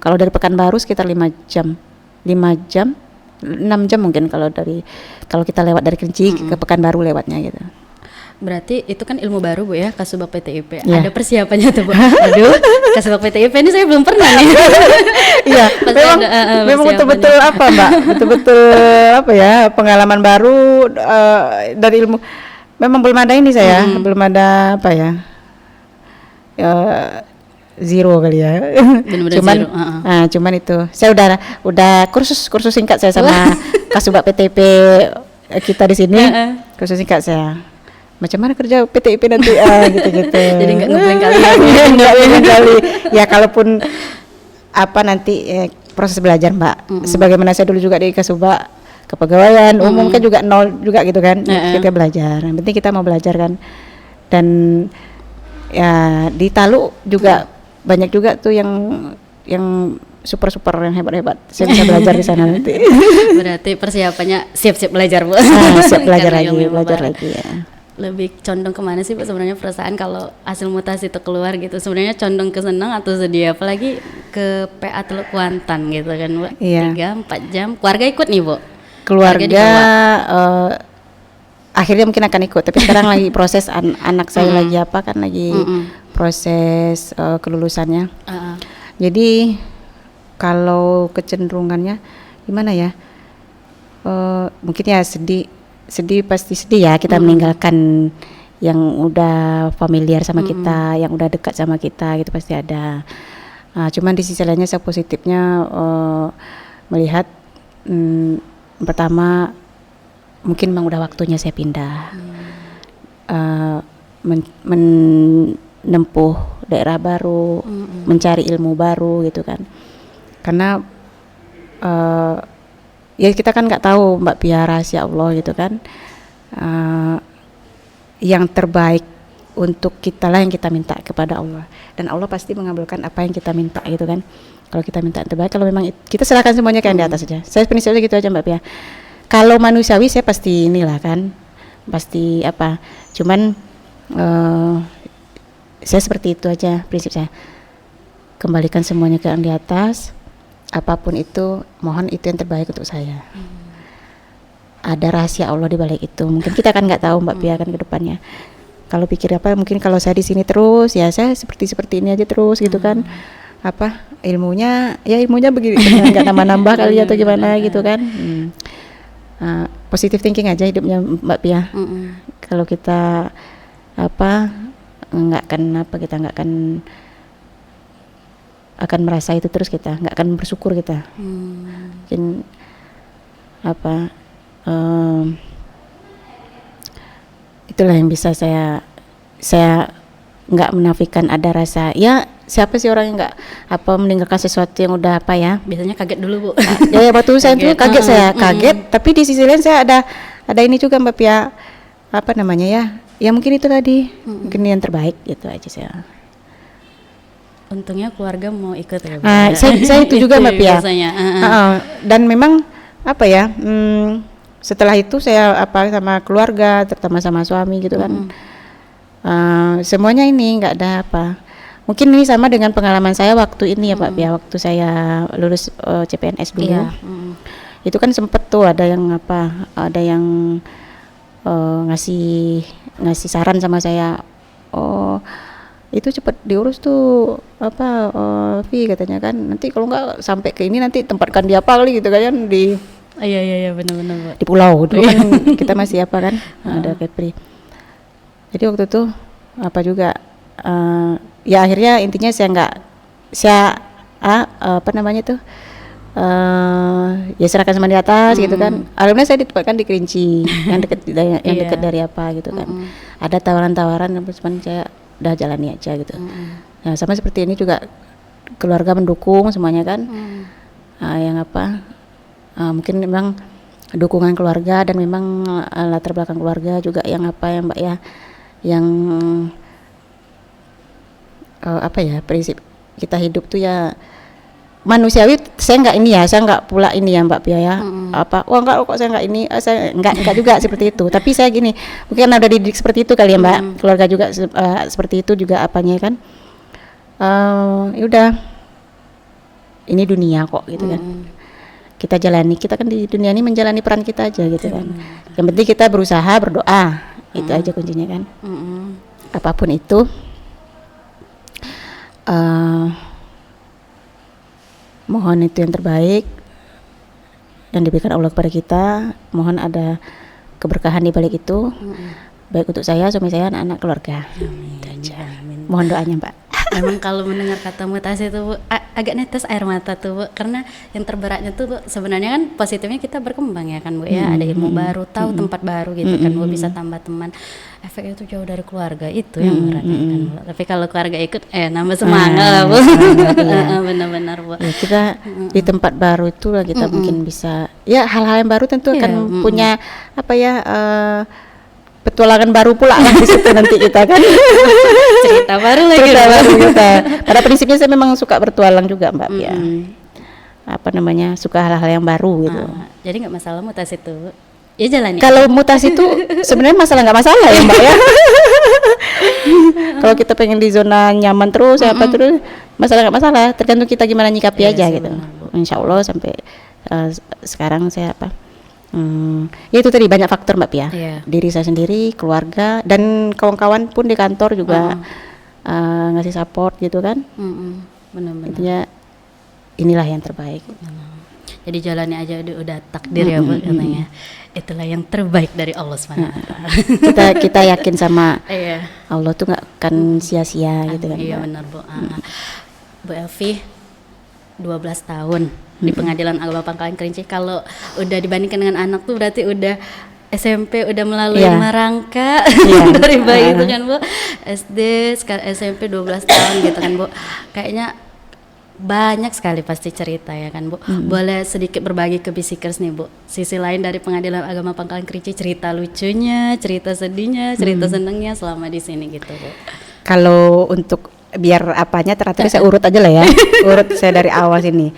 Kalau dari Pekanbaru sekitar 5 jam. 6 jam mungkin kalau kita lewat dari Kerinci ke Pekanbaru lewatnya gitu.
Berarti itu kan ilmu baru Bu ya, Kasubag PTIP.
Ya.
Ada persiapannya tuh Bu. Aduh, Kasubag PTIP ini saya belum pernah nih.
Iya,
Pasti
memang
ada,
memang
persiapannya.
betul-betul apa Mbak? Betul-betul apa ya? Pengalaman baru dari ilmu. Memang belum ada ini saya, belum ada apa ya? Zero kali ya.
Benar-benar
cuman
zero,
cuman itu saya udah kursus singkat saya sama Kasubag PTIP kita di sini. Kursus singkat saya. Macam mana kerja PTIP nanti gitu-gitu.
Jadi nggak ngeblank kali ya.
Nggak ngeblank kali. Ya kalaupun apa nanti proses belajar Mbak. Sebagaimana saya dulu juga di Kasubag Kepegawaian umum kan juga nol juga gitu kan. Kita belajar. Yang penting kita mau belajar kan. Dan ya di Taluk juga banyak juga tuh yang super yang hebat. Saya bisa belajar di sana nanti.
Berarti persiapannya siap-siap belajar Bu.
Siap belajar
Karena ilmu baru.
lagi ya.
Lebih condong kemana sih Bu sebenarnya perasaan kalau hasil mutasi itu keluar gitu? Sebenarnya condong ke senang atau sedih, apalagi ke PA Taluk Kuantan gitu kan Bu.
Iya.
3-4 jam. Keluarga ikut nih Bu?
Keluarga akhirnya mungkin akan ikut, tapi sekarang lagi proses anak saya lagi proses kelulusannya. Jadi kalau kecenderungannya gimana ya? Mungkin ya sedih pasti sedih ya kita meninggalkan yang udah familiar sama kita, yang udah dekat sama kita gitu pasti ada. Cuman di sisi lainnya saya positifnya melihat pertama mungkin memang udah waktunya saya pindah, menempuh daerah baru, mencari ilmu baru gitu kan. Karena ya kita kan nggak tahu Mbak Pia rahasia Allah gitu kan. Yang terbaik untuk kita lah yang kita minta kepada Allah, dan Allah pasti mengabulkan apa yang kita minta gitu kan. Kalau kita minta yang terbaik, kalau memang kita serahkan semuanya ke yang di atas saja. Saya prinsipnya gitu aja Mbak Pia. Kalau manusiawi saya pasti inilah kan, pasti apa. Cuman saya seperti itu aja prinsip saya. Kembalikan semuanya ke yang di atas. Apapun itu, mohon itu yang terbaik untuk saya. Ada rahasia Allah di balik itu. Mungkin kita kan nggak tahu Mbak Pia kan ke depannya. Kalau pikir apa, mungkin kalau saya di sini terus, ya saya seperti ini aja terus gitu kan. Apa ilmunya begini, nggak nambah-nambah kali atau gimana gitu kan. Positive thinking aja hidupnya Mbak Pia. Kalau kita nggak akan merasa itu terus, kita nggak akan bersyukur kita. Mungkin itulah yang bisa saya nggak menafikan ada rasa, ya siapa sih orang yang nggak meninggalkan sesuatu yang udah
Biasanya kaget dulu, Bu.
ya waktu saya itu kaget, saya kaget, tapi di sisi lain saya ada ini juga Mbak Pia, ya mungkin itu tadi, mungkin yang terbaik, gitu aja saya.
Untungnya keluarga mau ikut ya, Bu.
Saya itu juga Mbak Pia.
Biasanya.
Dan memang setelah itu saya sama keluarga, terutama sama suami gitu kan, semuanya ini nggak ada mungkin ini sama dengan pengalaman saya waktu ini ya Pak Pia, waktu saya lulus CPNS dulu. Itu kan sempet tuh ada yang ngasih saran sama saya, itu cepat diurus tuh Vi, katanya kan, nanti kalau nggak sampai ke ini nanti tempatkan di apa kali gitu kan, di
iya benar-benar, Bu.
di pulau dulu kan kita masih ada Kepri. Jadi waktu itu ya akhirnya intinya ya serahkan sama di atas gitu kan. Alhamdulillah saya ditempatkan di Kerinci yang dekat dari gitu kan. Ada tawaran-tawaran, cuman saya udah jalani aja gitu. Nah sama seperti ini juga, keluarga mendukung semuanya kan. Mungkin memang dukungan keluarga dan memang latar belakang keluarga juga yang Mbak ya, yang prinsip kita hidup tuh ya manusiawi. Saya nggak pula ini ya Mbak Pia ya, enggak kok saya nggak ini, saya enggak juga seperti itu. Tapi saya gini, mungkin ada dididik seperti itu kali ya Mbak, keluarga juga seperti itu juga kan. Ya udah, ini dunia kok gitu kan. Kita jalani, kita kan di dunia ini menjalani peran kita aja gitu kan. Yang penting kita berusaha, berdoa, itu aja kuncinya kan. Apapun itu, mohon itu yang terbaik yang diberikan Allah kepada kita. Mohon ada keberkahan di balik itu, baik untuk saya, suami saya, anak-anak, keluarga. Itu aja. Mohon doanya Mbak.
Memang kalau mendengar kata mutasi itu, Bu, agak netes air mata tuh, Bu, karena yang terberatnya tuh, Bu, sebenarnya kan positifnya kita berkembang ya kan, Bu, ya, ada ilmu baru, tahu tempat baru gitu kan, Bu, bisa tambah teman. Efeknya itu jauh dari keluarga, itu yang beratnya kan, Bu. Tapi kalau keluarga ikut nambah semangat lah, Bu. Benar-benar, Bu.
Ya, kita di tempat baru itu lah kita mungkin bisa, ya hal-hal yang baru tentu akan punya petualangan baru pula lah di situ nanti kita kan.
Cerita baru lagi.
Cerita baru kita. Pada prinsipnya saya memang suka bertualang juga Mbak Pia. Suka hal-hal yang baru gitu.
Jadi nggak masalah mutasi itu, ya jalani.
Kalau mutasi itu sebenarnya nggak masalah ya Mbak ya. Kalau kita pengen di zona nyaman terus, terus nggak masalah. Tergantung kita gimana nyikapi aja gitu. Insya Allah sampai sekarang saya ya itu tadi banyak faktor Mbak Pia. Diri saya sendiri, keluarga, dan kawan-kawan pun di kantor juga ngasih support gitu kan. Benar-benar. Intinya inilah yang terbaik.
Jadi jalani aja, udah takdir ya Bu, katanya. Itulah yang terbaik dari Allah SWT.
Kita yakin sama Allah tuh nggak akan sia-sia gitu kan.
Iya benar Bu. Bu Elvi 12 tahun di Pengadilan Agama Pangkalan Kerinci. Kalau udah dibandingkan dengan anak tuh berarti udah SMP udah melalui 5 rangka dari bayi itu kan Bu. SD, sekarang SMP 12 tahun gitu kan Bu. Kayaknya banyak sekali pasti cerita ya kan Bu. Boleh sedikit berbagi ke Bisikers nih Bu, sisi lain dari Pengadilan Agama Pangkalan Kerinci, cerita lucunya, cerita sedihnya, cerita senengnya selama di sini gitu Bu.
Kalau untuk biar teratur saya urut aja lah ya. Urut saya dari awal sini.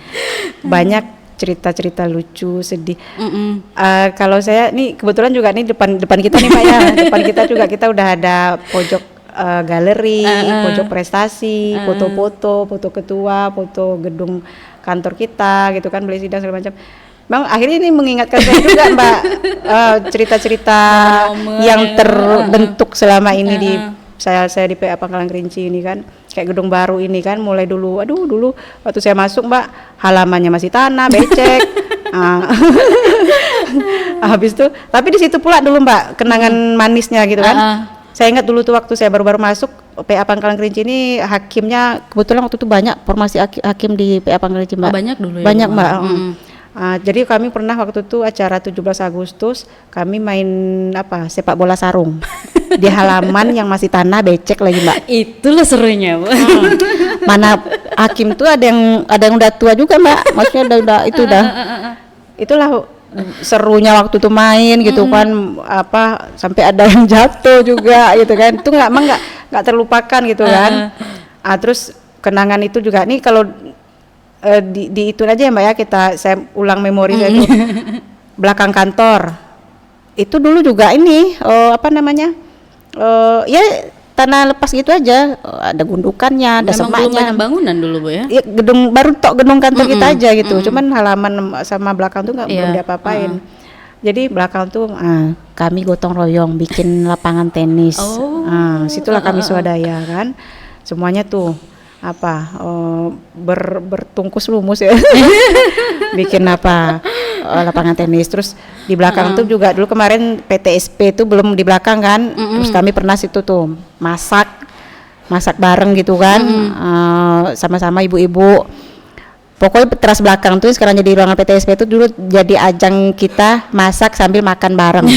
Banyak cerita-cerita lucu, sedih. Kalau saya nih kebetulan juga nih depan kita nih Pak ya. Depan kita juga kita udah ada pojok galeri, pojok prestasi, foto-foto, foto ketua, foto gedung kantor kita gitu kan, beli sidang segala macam. Bang, akhirnya ini mengingatkan saya juga Mbak, cerita-cerita yang terbentuk selama ini di saya di PA Pangkalan Kerinci ini kan, kayak gedung baru ini kan, mulai dulu waktu saya masuk Mbak, halamannya masih tanah, becek. Habis itu, tapi di situ pula dulu Mbak kenangan manisnya gitu kan. Saya ingat dulu tuh waktu saya baru-baru masuk, PA Pangkalan Kerinci ini hakimnya kebetulan waktu itu banyak formasi hakim di PA Pangkalan Kerinci, Mbak.
Banyak dulu ya.
Banyak, Mbak. Jadi kami pernah waktu itu acara 17 Agustus kami main sepak bola sarung di halaman yang masih tanah becek lagi, Mbak.
Itulah serunya, Bu.
Mana hakim tuh ada yang udah tua juga, Mbak. Maksudnya itulah serunya waktu itu main gitu kan, sampai ada yang jatuh juga gitu kan. Itu nggak terlupakan gitu kan. Terus kenangan itu juga nih kalau di itu aja ya, Mbak ya, saya ulang memori saya itu belakang kantor. Itu dulu juga ini ya tanah lepas gitu aja, ada gundukannya, ada
Memang
semaknya.
belum banyak bangunan dulu, Bu ya.
Ya, gedung kantor kita aja gitu. Cuman halaman sama belakang tuh belum diapa-apain. Jadi belakang tuh kami gotong royong bikin lapangan tenis. Situlah kami swadaya kan. Semuanya tuh bertungkus lumus ya. Bikin lapangan tenis. Terus di belakang tuh juga dulu kemarin PTSP itu belum di belakang kan. Terus kami pernah situ tuh masak bareng gitu kan. Sama-sama ibu-ibu. Pokoknya teras belakang tuh sekarang jadi ruangan PTSP itu dulu jadi ajang kita masak sambil makan bareng.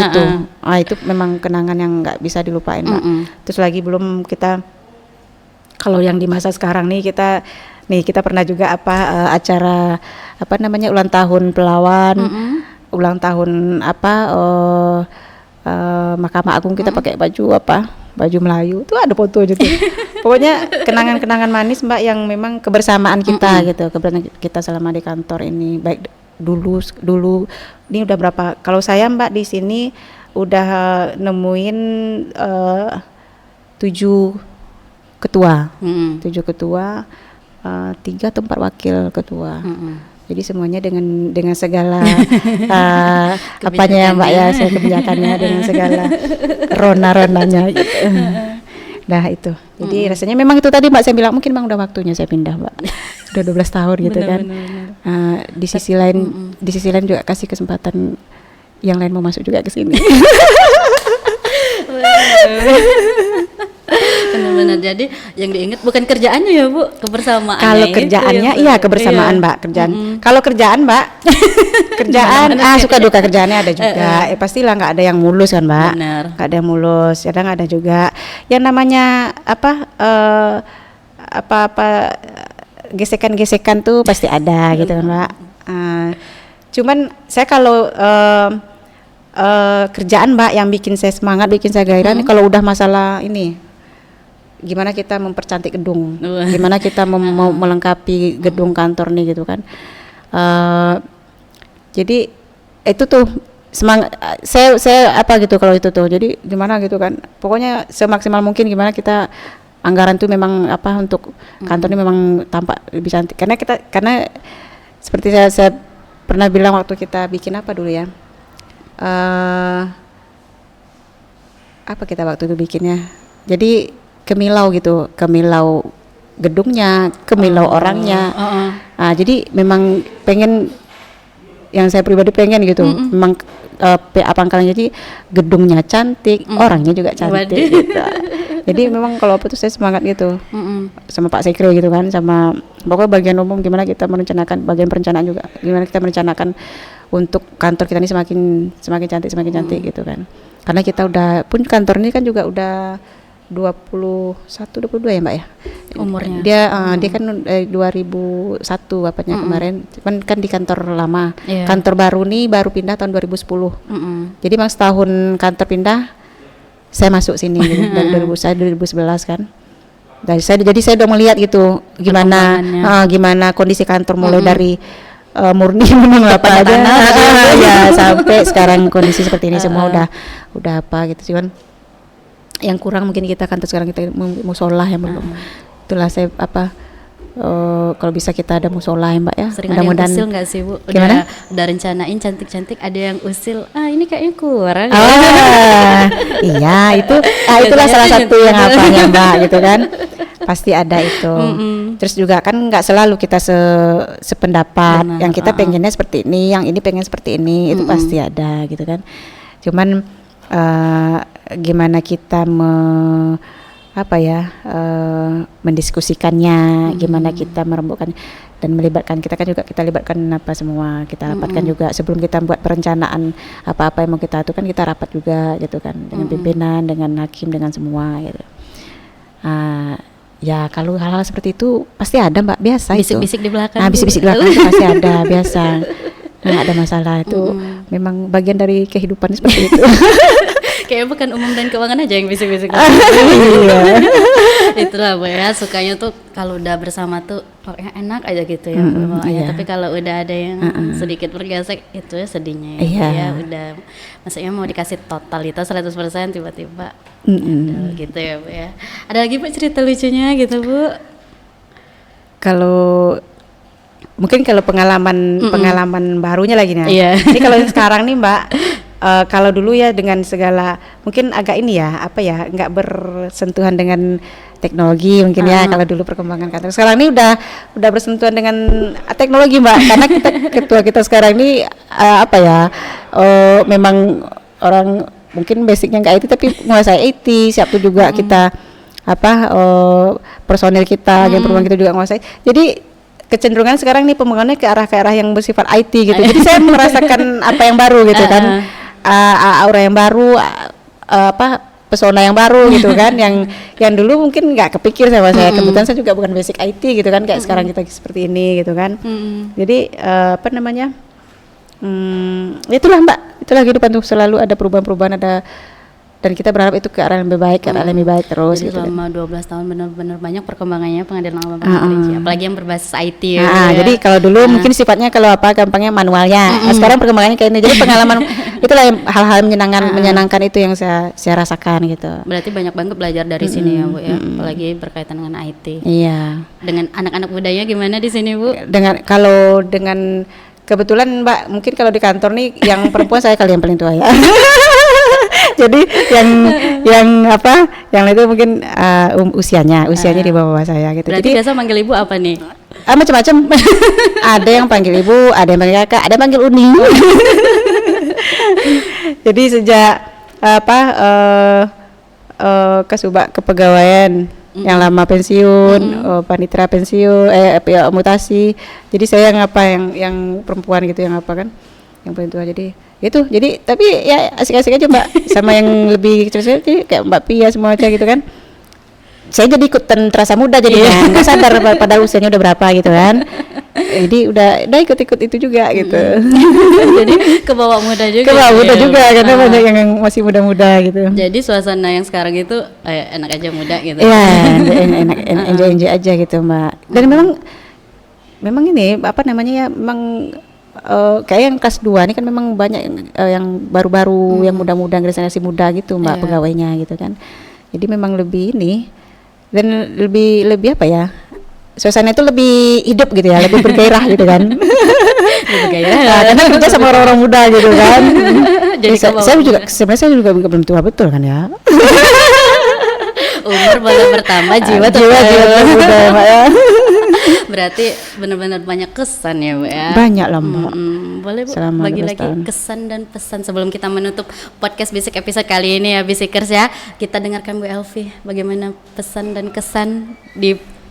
Itu. Itu memang kenangan yang nggak bisa dilupain, Mbak. Terus lagi belum kita, kalau yang di masa sekarang nih kita pernah juga acara ulang tahun Pelawan, ulang tahun Mahkamah Agung, kita pakai baju Melayu tuh, ada foto aja tuh. Pokoknya kenangan-kenangan manis, Mbak, yang memang kebersamaan kita gitu, kebersamaan kita selama di kantor ini. Baik dulu ini udah berapa? Kalau saya, Mbak, di sini udah nemuin 7 ketua, 7 ketua, 3 atau 4 wakil ketua. Jadi semuanya dengan segala apanya ya, Mbak ya, saya kebijakannya dengan segala rona-ronanya gitu. Nah itu, jadi rasanya memang itu tadi, Mbak, saya bilang mungkin memang udah waktunya saya pindah, Mbak. Sudah 12 tahun gitu kan. Di sisi lain juga kasih kesempatan yang lain mau masuk juga ke sini.
Benar-benar, jadi yang diingat bukan kerjaannya ya, Bu, kebersamaan.
Kalau kerjaannya kebersamaan, Mbak, kerjaan. Kalau kerjaan, Mbak, suka duka kerjaannya ada juga. Pastilah nggak ada yang mulus kan, Mbak. Nggak ada yang mulus, kadang ada juga yang namanya gesekan-gesekan tuh pasti ada gitu kan, Mbak. Cuman saya kalau kerjaan, Mbak, yang bikin saya semangat, bikin saya gairah kalau udah masalah ini, gimana kita mempercantik gedung, gimana kita mau melengkapi gedung kantor nih gitu kan. Jadi itu tuh semangat saya gitu kalau itu tuh. Jadi gimana gitu kan, pokoknya semaksimal mungkin gimana kita anggaran tuh memang untuk kantor ini memang tampak lebih cantik, karena seperti saya pernah bilang waktu kita bikin dulu ya, kita waktu itu bikinnya, jadi kemilau gedungnya, kemilau orangnya. Jadi memang pengen, yang saya pribadi pengen gitu, memang PA Pangkalan jadi gedungnya cantik, orangnya juga cantik gitu. Jadi memang kalau tuh saya semangat gitu, sama Pak Sekre gitu kan, sama pokoknya bagian umum gimana kita merencanakan, bagian perencanaan juga gimana kita merencanakan untuk kantor kita ini semakin cantik gitu kan. Karena kita kantor ini kan juga udah 22 ya, Mbak ya
umurnya.
Dia kan 2001 kemarin, kan di kantor lama. Kantor baru nih baru pindah tahun 2010. Jadi memang setahun kantor pindah saya masuk sini gitu, dari 2011 kan. Jadi saya udah melihat gitu gimana kondisi kantor mulai dari murni memang lapangan ya sampai sekarang kondisi seperti ini semua udah gitu. Cuman yang kurang mungkin kita kantor sekarang kita musola yang belum. Itulah saya kalau bisa kita ada musola ya, Mbak ya.
Sering ada yang usil nggak sih, Bu? Udah rencanain cantik-cantik, ada yang usil, ini kayaknya kurang.
Iya, itulah salah satu yang Mbak gitu kan. Pasti ada itu. Terus juga kan nggak selalu kita sependapat. Benar, yang kita pengennya seperti ini, yang ini pengen seperti ini, itu pasti ada gitu kan. Cuman gimana kita mendiskusikannya, gimana kita merembukkan dan melibatkan kita libatkan semua, kita rapatkan juga sebelum kita buat perencanaan apa-apa yang mau kita itu kan kita rapat juga gitu kan dengan pimpinan, dengan hakim, dengan semua gitu. Ya kalau hal-hal seperti itu pasti ada Mbak, biasa
Bisik-bisik di belakang.
Bisik-bisik di belakang itu pasti ada, biasa. Nggak ada masalah itu, memang bagian dari kehidupan seperti itu.
Kayaknya bukan umum dan keuangan aja yang bisik-bisik.
Iya.
Itulah Bu ya, sukanya tuh kalau udah bersama tuh pokoknya enak aja gitu ya.
Iya.
Tapi kalau udah ada yang sedikit bergesek itu ya sedihnya ya.
Iya.
Ya udah, maksudnya mau dikasih totalitas 100% tiba-tiba aduh, gitu ya Bu ya. Ada lagi Bu cerita lucunya gitu Bu?
Kalau mungkin kalau pengalaman barunya lagi nih.
Iya.
Ini kalau yang sekarang nih Mbak, kalau dulu ya dengan segala mungkin agak ini ya nggak bersentuhan dengan teknologi mungkin ya kalau dulu perkembangan kantor. Sekarang ini udah bersentuhan dengan teknologi Mbak, karena ketua kita sekarang ini memang orang mungkin basicnya nggak IT tapi menguasai IT, siap tuh juga kita personil kita, game perubahan kita juga menguasai. Jadi kecenderungan sekarang nih pembangunannya ke arah yang bersifat IT gitu. Jadi saya merasakan apa yang baru gitu kan, aura yang baru, pesona yang baru gitu kan, yang dulu mungkin nggak kepikir sama saya. Kebetulan saya juga bukan basic IT gitu kan, kayak sekarang kita seperti ini gitu kan. Jadi itulah Mbak, itulah kehidupan tuh, selalu ada perubahan-perubahan, dan kita berharap itu ke arah yang lebih baik, terus.
Jadi
gitu
selama 12 tahun benar-benar banyak perkembangannya pengadilan agama gereja, apalagi yang berbasis IT ya.
Jadi kalau dulu mungkin sifatnya gampangnya manualnya. Sekarang perkembangannya kayak ini. Jadi pengalaman itulah yang hal-hal menyenangkan itu yang saya rasakan gitu.
Berarti banyak banget belajar dari sini ya Bu ya, apalagi berkaitan dengan IT.
Iya.
Dengan anak-anak mudanya gimana di sini Bu?
Dengan kebetulan Mbak, mungkin kalau di kantor nih yang perempuan saya kali yang paling tua ya. Jadi yang itu mungkin usianya di bawah saya gitu.
Berarti
jadi
biasa manggil ibu apa nih?
Macam-macam. Ada yang panggil ibu, ada yang panggil kakak, ada yang panggil uni. Jadi sejak Kasubag Kepegawaian yang lama pensiun, panitera pensiun, mutasi. Jadi saya yang perempuan gitu, yang paling tua. Jadi tapi ya asik-asik aja Mbak, sama yang lebih kecil kayak Mbak Pia semua aja gitu kan. Saya jadi ikutan terasa muda jadinya, nggak sadar pada usianya udah berapa gitu kan. Jadi udah ikut itu juga gitu.
Jadi kebawa muda juga.
Karena banyak yang masih muda-muda gitu.
Jadi suasana yang sekarang itu enak aja muda gitu.
Iya, enak enjoy aja gitu Mbak. Dan memang ini memang kayak yang kelas 2 ini kan memang banyak yang baru-baru, yang muda-muda, generasi muda gitu Mbak, pegawainya gitu kan. Jadi memang lebih ini dan lebih suasana itu lebih hidup gitu ya, lebih bergairah gitu kan. Karena kerja sama orang-orang muda gitu kan. Jadi saya juga belum tua betul kan ya.
Umur boleh bertambah, jiwa
muda Mbak ya.
Berarti benar-benar banyak kesan ya Bu ya.
Banyak lah Mbak.
Boleh Bu
Selama
bagi
12
lagi
tahun.
kesan dan pesan sebelum kita menutup podcast Bisik episode kali ini ya Bisikers ya. Kita dengarkan Bu Elvi bagaimana pesan dan kesan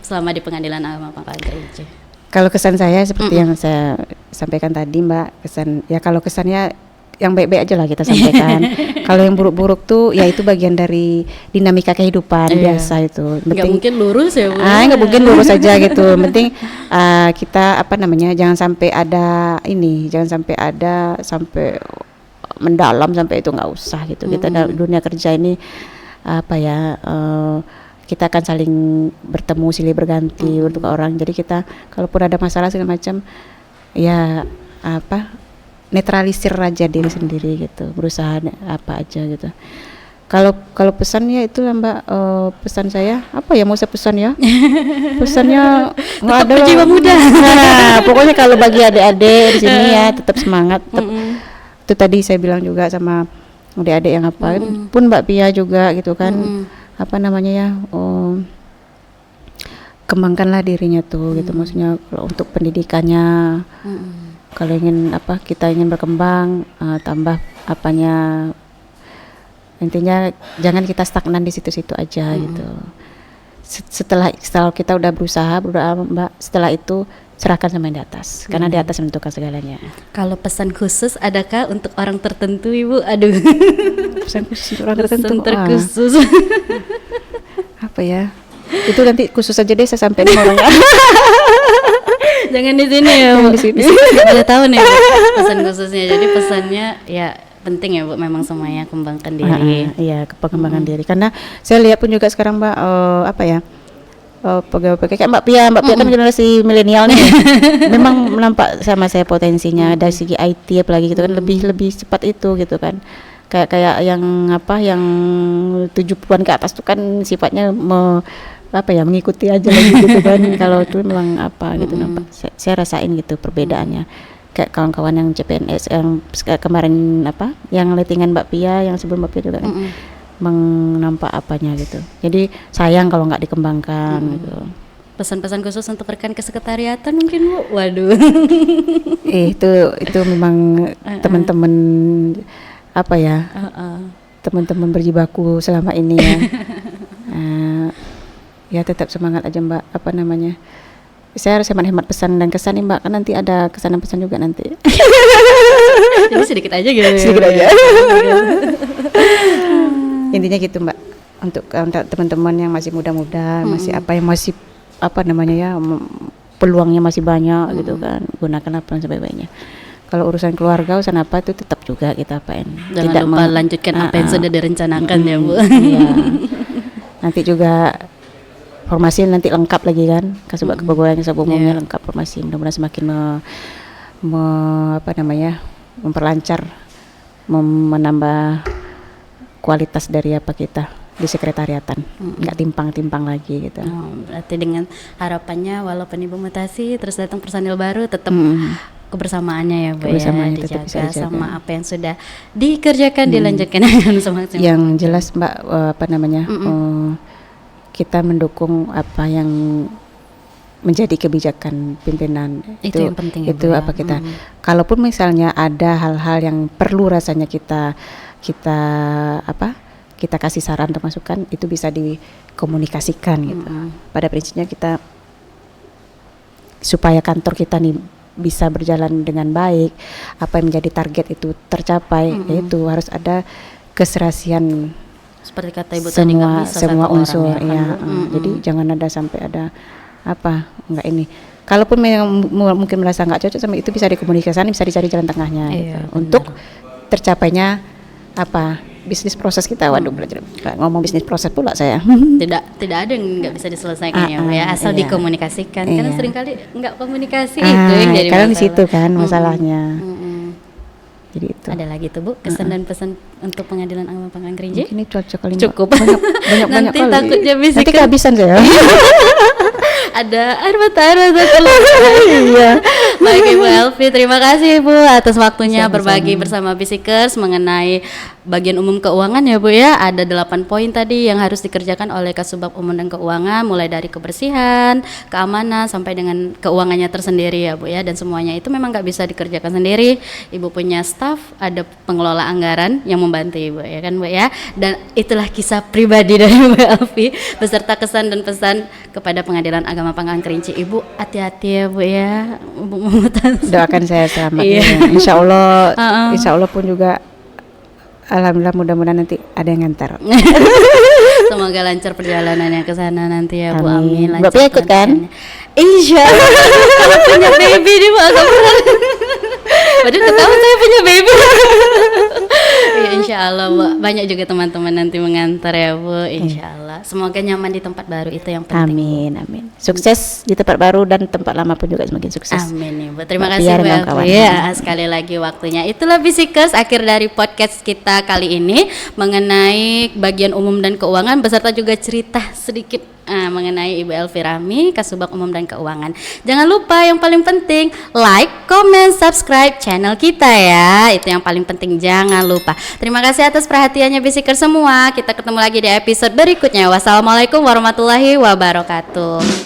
selama di Pengadilan Agama Pangkalan Gereja.
Kalau kesan saya seperti yang saya sampaikan tadi Mbak, kalau kesannya yang baik-baik aja lah kita sampaikan. Kalau yang buruk-buruk tuh ya itu bagian dari dinamika kehidupan biasa itu.
Nggak mungkin lurus ya Bu.
Nggak mungkin lurus aja gitu. Penting kita jangan sampai ada sampai mendalam sampai itu, nggak usah gitu. Kita dalam dunia kerja ini kita akan saling bertemu silih berganti untuk orang. Jadi kita kalaupun ada masalah segala macam netralisir aja diri sendiri gitu, berusaha apa aja gitu. Kalau pesannya itu Mbak, pesan saya mau saya pesan ya? Pesannya nggak ada
jiwa muda.
Nah, pokoknya kalau bagi adik-adik di sini ya tetap semangat. Itu tadi saya bilang juga sama adik-adik yang pun Mbak Pia juga gitu kan. Kembangkanlah dirinya tuh gitu, maksudnya kalau untuk pendidikannya. Kalau kita ingin berkembang, tambah Intinya jangan kita stagnan di situ-situ aja gitu. Setelah kita udah berusaha berdoa Mbak, setelah itu serahkan sama yang di atas, karena di atas menentukan segalanya.
Kalau pesan khusus adakah untuk orang tertentu Ibu? Aduh.
Pesan khusus untuk orang tertentu.
Pesan terkhusus.
Apa ya? Itu nanti khusus aja deh saya sampein sama orangnya.
Jangan di sini ya, Bu.
Di sini.
Boleh tahu nih Bu, pesan khususnya. Jadi pesannya ya penting ya Bu, memang semuanya kembangkan diri.
Iya, pengembangan diri. Karena saya lihat pun juga sekarang Mbak, apa ya? Pegawai kayak Mbak Pia kan generasi milenial nih. Memang nampak sama saya potensinya dari segi IT apalagi gitu kan, lebih cepat itu gitu kan. Kayak yang yang 70-an ke atas tuh kan sifatnya mengikuti aja lagi gitu kan. Kalau itu memang gitu nampak. Saya rasain gitu perbedaannya. Kayak kawan-kawan yang CPNS yang kemarin yang lettingan Mbak Pia, yang sebelum Mbak Pia juga kan. Nampak apanya gitu. Jadi sayang kalau nggak dikembangkan gitu.
Pesan-pesan khusus untuk rekan kesekretariatan mungkin Bu. Waduh.
Itu memang teman-teman teman-teman berjibaku selama ini ya. Ya tetap semangat aja Mbak. Saya harus hemat pesan dan kesan nih Mbak, kan nanti ada kesan dan pesan juga nanti.
Jadi sedikit aja gitu.
Sedikit aja. Intinya gitu Mbak, untuk teman-teman yang masih muda-muda, masih peluangnya masih banyak gitu kan, gunakan apa yang sebaik-baiknya. Kalau urusan keluarga, urusan apa itu tetap juga kita apain.
Jangan lupa lanjutkan apa yang sudah direncanakan ya Bu.
Iya. Nanti juga formasi nanti lengkap lagi kan, Kasubag Kepegawaian umumnya lengkap formasi, mudah-mudahan semakin memperlancar, menambah kualitas dari kita di sekretariatan, nggak timpang-timpang lagi gitu.
Berarti dengan harapannya walaupun Ibu mutasi terus datang personil baru, tetap kebersamaannya ya Bu,
kebersamaannya
dijaga,
tetap bisa dijaga.
Sama apa yang sudah dikerjakan dilanjutkan dengan semaksimal.
Yang jelas Mbak, kita mendukung apa yang menjadi kebijakan pimpinan.
Itu yang penting ya,
itu
Bu,
apa kita kalaupun misalnya ada hal-hal yang perlu rasanya kita kasih saran atau masukan, itu bisa dikomunikasikan gitu. Pada prinsipnya kita supaya kantor kita nih bisa berjalan dengan baik, apa yang menjadi target itu tercapai, yaitu harus ada keserasian
seperti kata Ibu tadi, nggak bisa
semua
satu
unsur
orang, ya.
Jadi jangan ada sampai ada enggak ini. Kalaupun memang mungkin merasa nggak cocok sama itu, bisa dikomunikasikan, bisa dicari jalan tengahnya gitu. Untuk tercapainya bisnis proses kita. Waduh, belajar ngomong bisnis proses pula saya.
Tidak ada yang nggak bisa diselesaikan ya, asal dikomunikasikan. Karena seringkali nggak komunikasi itu yang jadi
karena
masalah.
di situ kan masalahnya. Jadi itu.
Ada lagi tuh Bu, kesan dan pesan untuk Pengadilan Agama Pangkalan Kerinci?
Ini cocok kali.
Cukup.
Banyak
Nanti
kali.
takutnya bisa
Nanti kehabisan saya.
Ada air mata Iya. Baik Ibu Elvi, terima kasih Ibu atas waktunya berbagi bersama Bisikers mengenai bagian umum keuangan ya Bu ya. Ada 8 poin tadi yang harus dikerjakan oleh Kasubag Umum dan Keuangan, mulai dari kebersihan, keamanan sampai dengan keuangannya tersendiri ya Bu ya. Dan semuanya itu memang nggak bisa dikerjakan sendiri. Ibu punya staff, ada pengelola anggaran yang membantu Ibu ya kan Bu ya. Dan itulah kisah pribadi dari Bu Elvi beserta kesan dan pesan kepada Pengadilan Agama Pangkalan Kerinci. Ibu hati-hati ya Bu ya.
Doakan saya selamat. Insya Allah pun juga alhamdulillah, mudah-mudahan nanti ada yang ngantar.
Semoga lancar perjalanannya ke sana nanti ya Bu. Amin.
Mbak Pia ikut kan?
Insya Allah. Kalau punya baby nih Bu, agak berat. Padahal ketawa saya punya baby. Ya, insya Allah Bu, banyak juga teman-teman nanti mengantar ya Bu. Insya Allah. Semoga nyaman di tempat baru, itu yang penting.
Amin. Sukses di tempat baru dan tempat lama pun juga semakin sukses.
Amin ya Bu. Terima kasih Bu Elvi. Ya, sekali lagi waktunya. Itulah Bisikers, akhir dari podcast kita kali ini mengenai bagian umum dan keuangan beserta juga cerita sedikit mengenai Ibu Elvi Rahmi, Kasubag Umum dan Keuangan. Jangan lupa yang paling penting like, comment, subscribe channel kita ya. Itu yang paling penting, jangan lupa. Terima kasih atas perhatiannya Bisikers semua. Kita ketemu lagi di episode berikutnya. Wassalamualaikum warahmatullahi wabarakatuh.